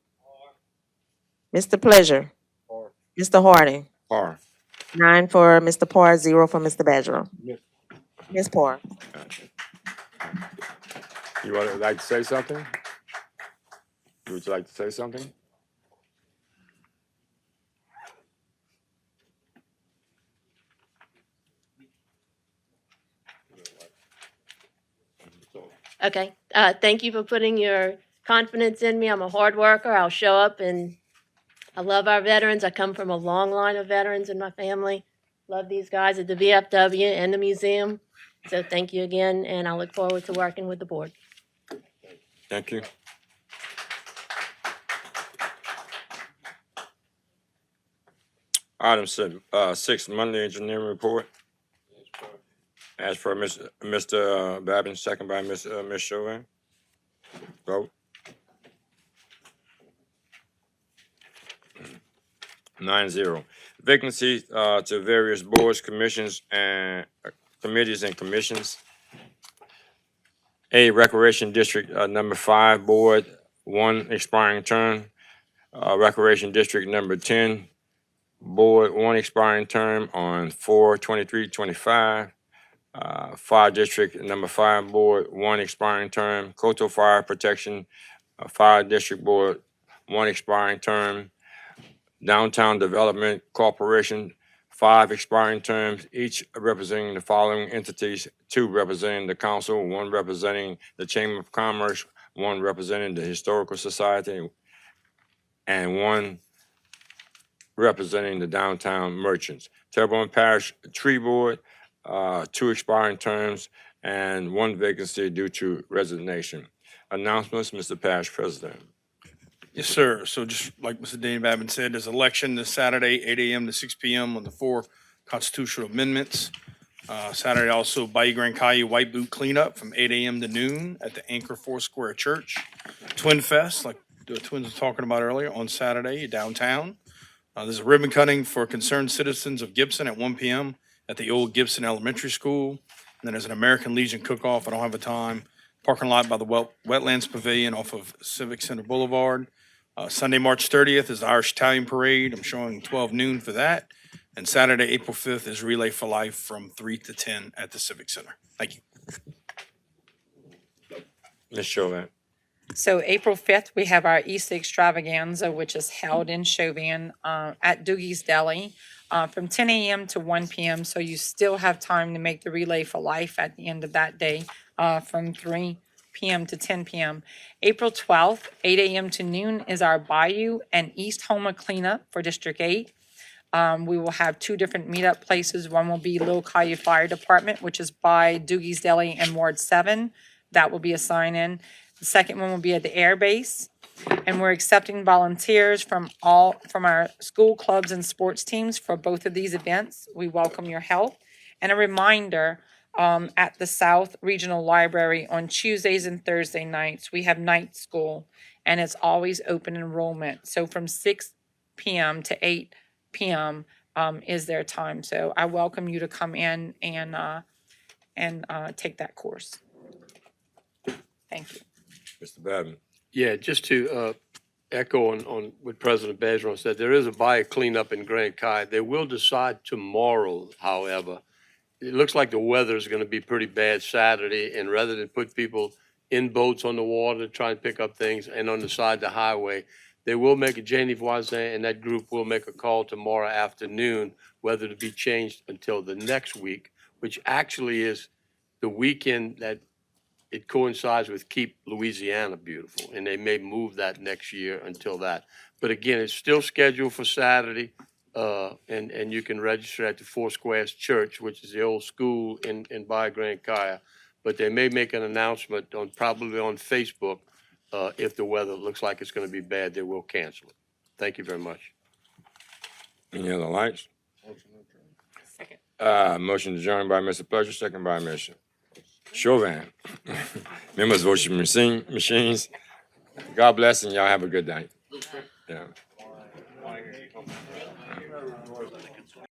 Mr. Pleasure, Mr. Harding, Par. 9 for Mr. Parr, 0 for Mr. Badger. Ms. Parr. You would like to say something? Would you like to say something? Okay. Thank you for putting your confidence in me. I'm a hard worker. I'll show up, and I love our veterans. I come from a long line of veterans in my family. Love these guys at the VFW and the museum. So thank you again, and I look forward to working with the board. Thank you. Item 6, monthly engineering report. As for Mr. Babin, second by Ms. Chauvin. Vote. 9-0. Vacancies to various boards, commissions, and committees and commissions. A, Recreation District number 5 Board, 1 expiring term. Recreation District number 10 Board, 1 expiring term on 4/23/25. Fire District number 5 Board, 1 expiring term. Coastal Fire Protection Fire District Board, 1 expiring term. Downtown Development Corporation, 5 expiring terms, each representing the following entities: 2 representing the council, 1 representing the Chamber of Commerce, 1 representing the Historical Society, and 1 representing the downtown merchants. Terrebonne Parish Tree Board, 2 expiring terms and 1 vacancy due to resignation. Announcements, Mr. Parish President. Yes, sir. So just like Mr. Dane Babin said, there's election this Saturday, 8 a.m. to 6 p.m. on the 4 constitutional amendments. Saturday also Bayou Grand Caillou White Boot Cleanup from 8 a.m. to noon at the Anchor Foursquare Church. Twin Fest, like the twins were talking about earlier, on Saturday downtown. There's a ribbon cutting for concerned citizens of Gibson at 1 p.m. at the old Gibson Elementary School. And then there's an American Legion cook-off. I don't have a time. Parking lot by the Wetlands Pavilion off of Civic Center Boulevard. Sunday, March 30th is the Irish Italian Parade. I'm showing 12 noon for that. And Saturday, April 5th is Relay for Life from 3 to 10 at the Civic Center. Thank you. Ms. Chauvin. So April 5th, we have our Easter extravaganza, which is held in Chauvin at Doogie's Deli from 10 a.m. to 1 p.m. So you still have time to make the Relay for Life at the end of that day from 3 p.m. to 10 p.m. April 12th, 8 a.m. to noon is our Bayou and East Houma cleanup for District 8. We will have 2 different meetup places. One will be Little Caillou Fire Department, which is by Doogie's Deli and Ward 7. That will be a sign-in. The second one will be at the Air Base. And we're accepting volunteers from our school clubs and sports teams for both of these events. We welcome your help. And a reminder, at the South Regional Library on Tuesdays and Thursday nights, we have night school, and it's always open enrollment. So from 6 p.m. to 8 p.m. Is their time. So I welcome you to come in and take that course. Thank you. Mr. Babin. Yeah, just to echo on what President Bergeron said, there is a Bayou cleanup in Grand Caillou. They will decide tomorrow, however. It looks like the weather is going to be pretty bad Saturday, and rather than put people in boats on the water to try and pick up things and on the side of the highway, they will make a, Janie Voisin and that group will make a call tomorrow afternoon whether to be changed until the next week, which actually is the weekend that it coincides with Keep Louisiana Beautiful, and they may move that next year until that. But again, it's still scheduled for Saturday, and you can register at the Four Squares Church, which is the old school in Bayou Grand Caillou. but they may make an announcement on, probably on Facebook, if the weather looks like it's gonna be bad, they will cancel it. Thank you very much. Any other lights? Second. Motion adjourned by Mr. Pleasure, second by Mr. Chauvin. Members vote your machines. God bless and y'all have a good night. Yeah.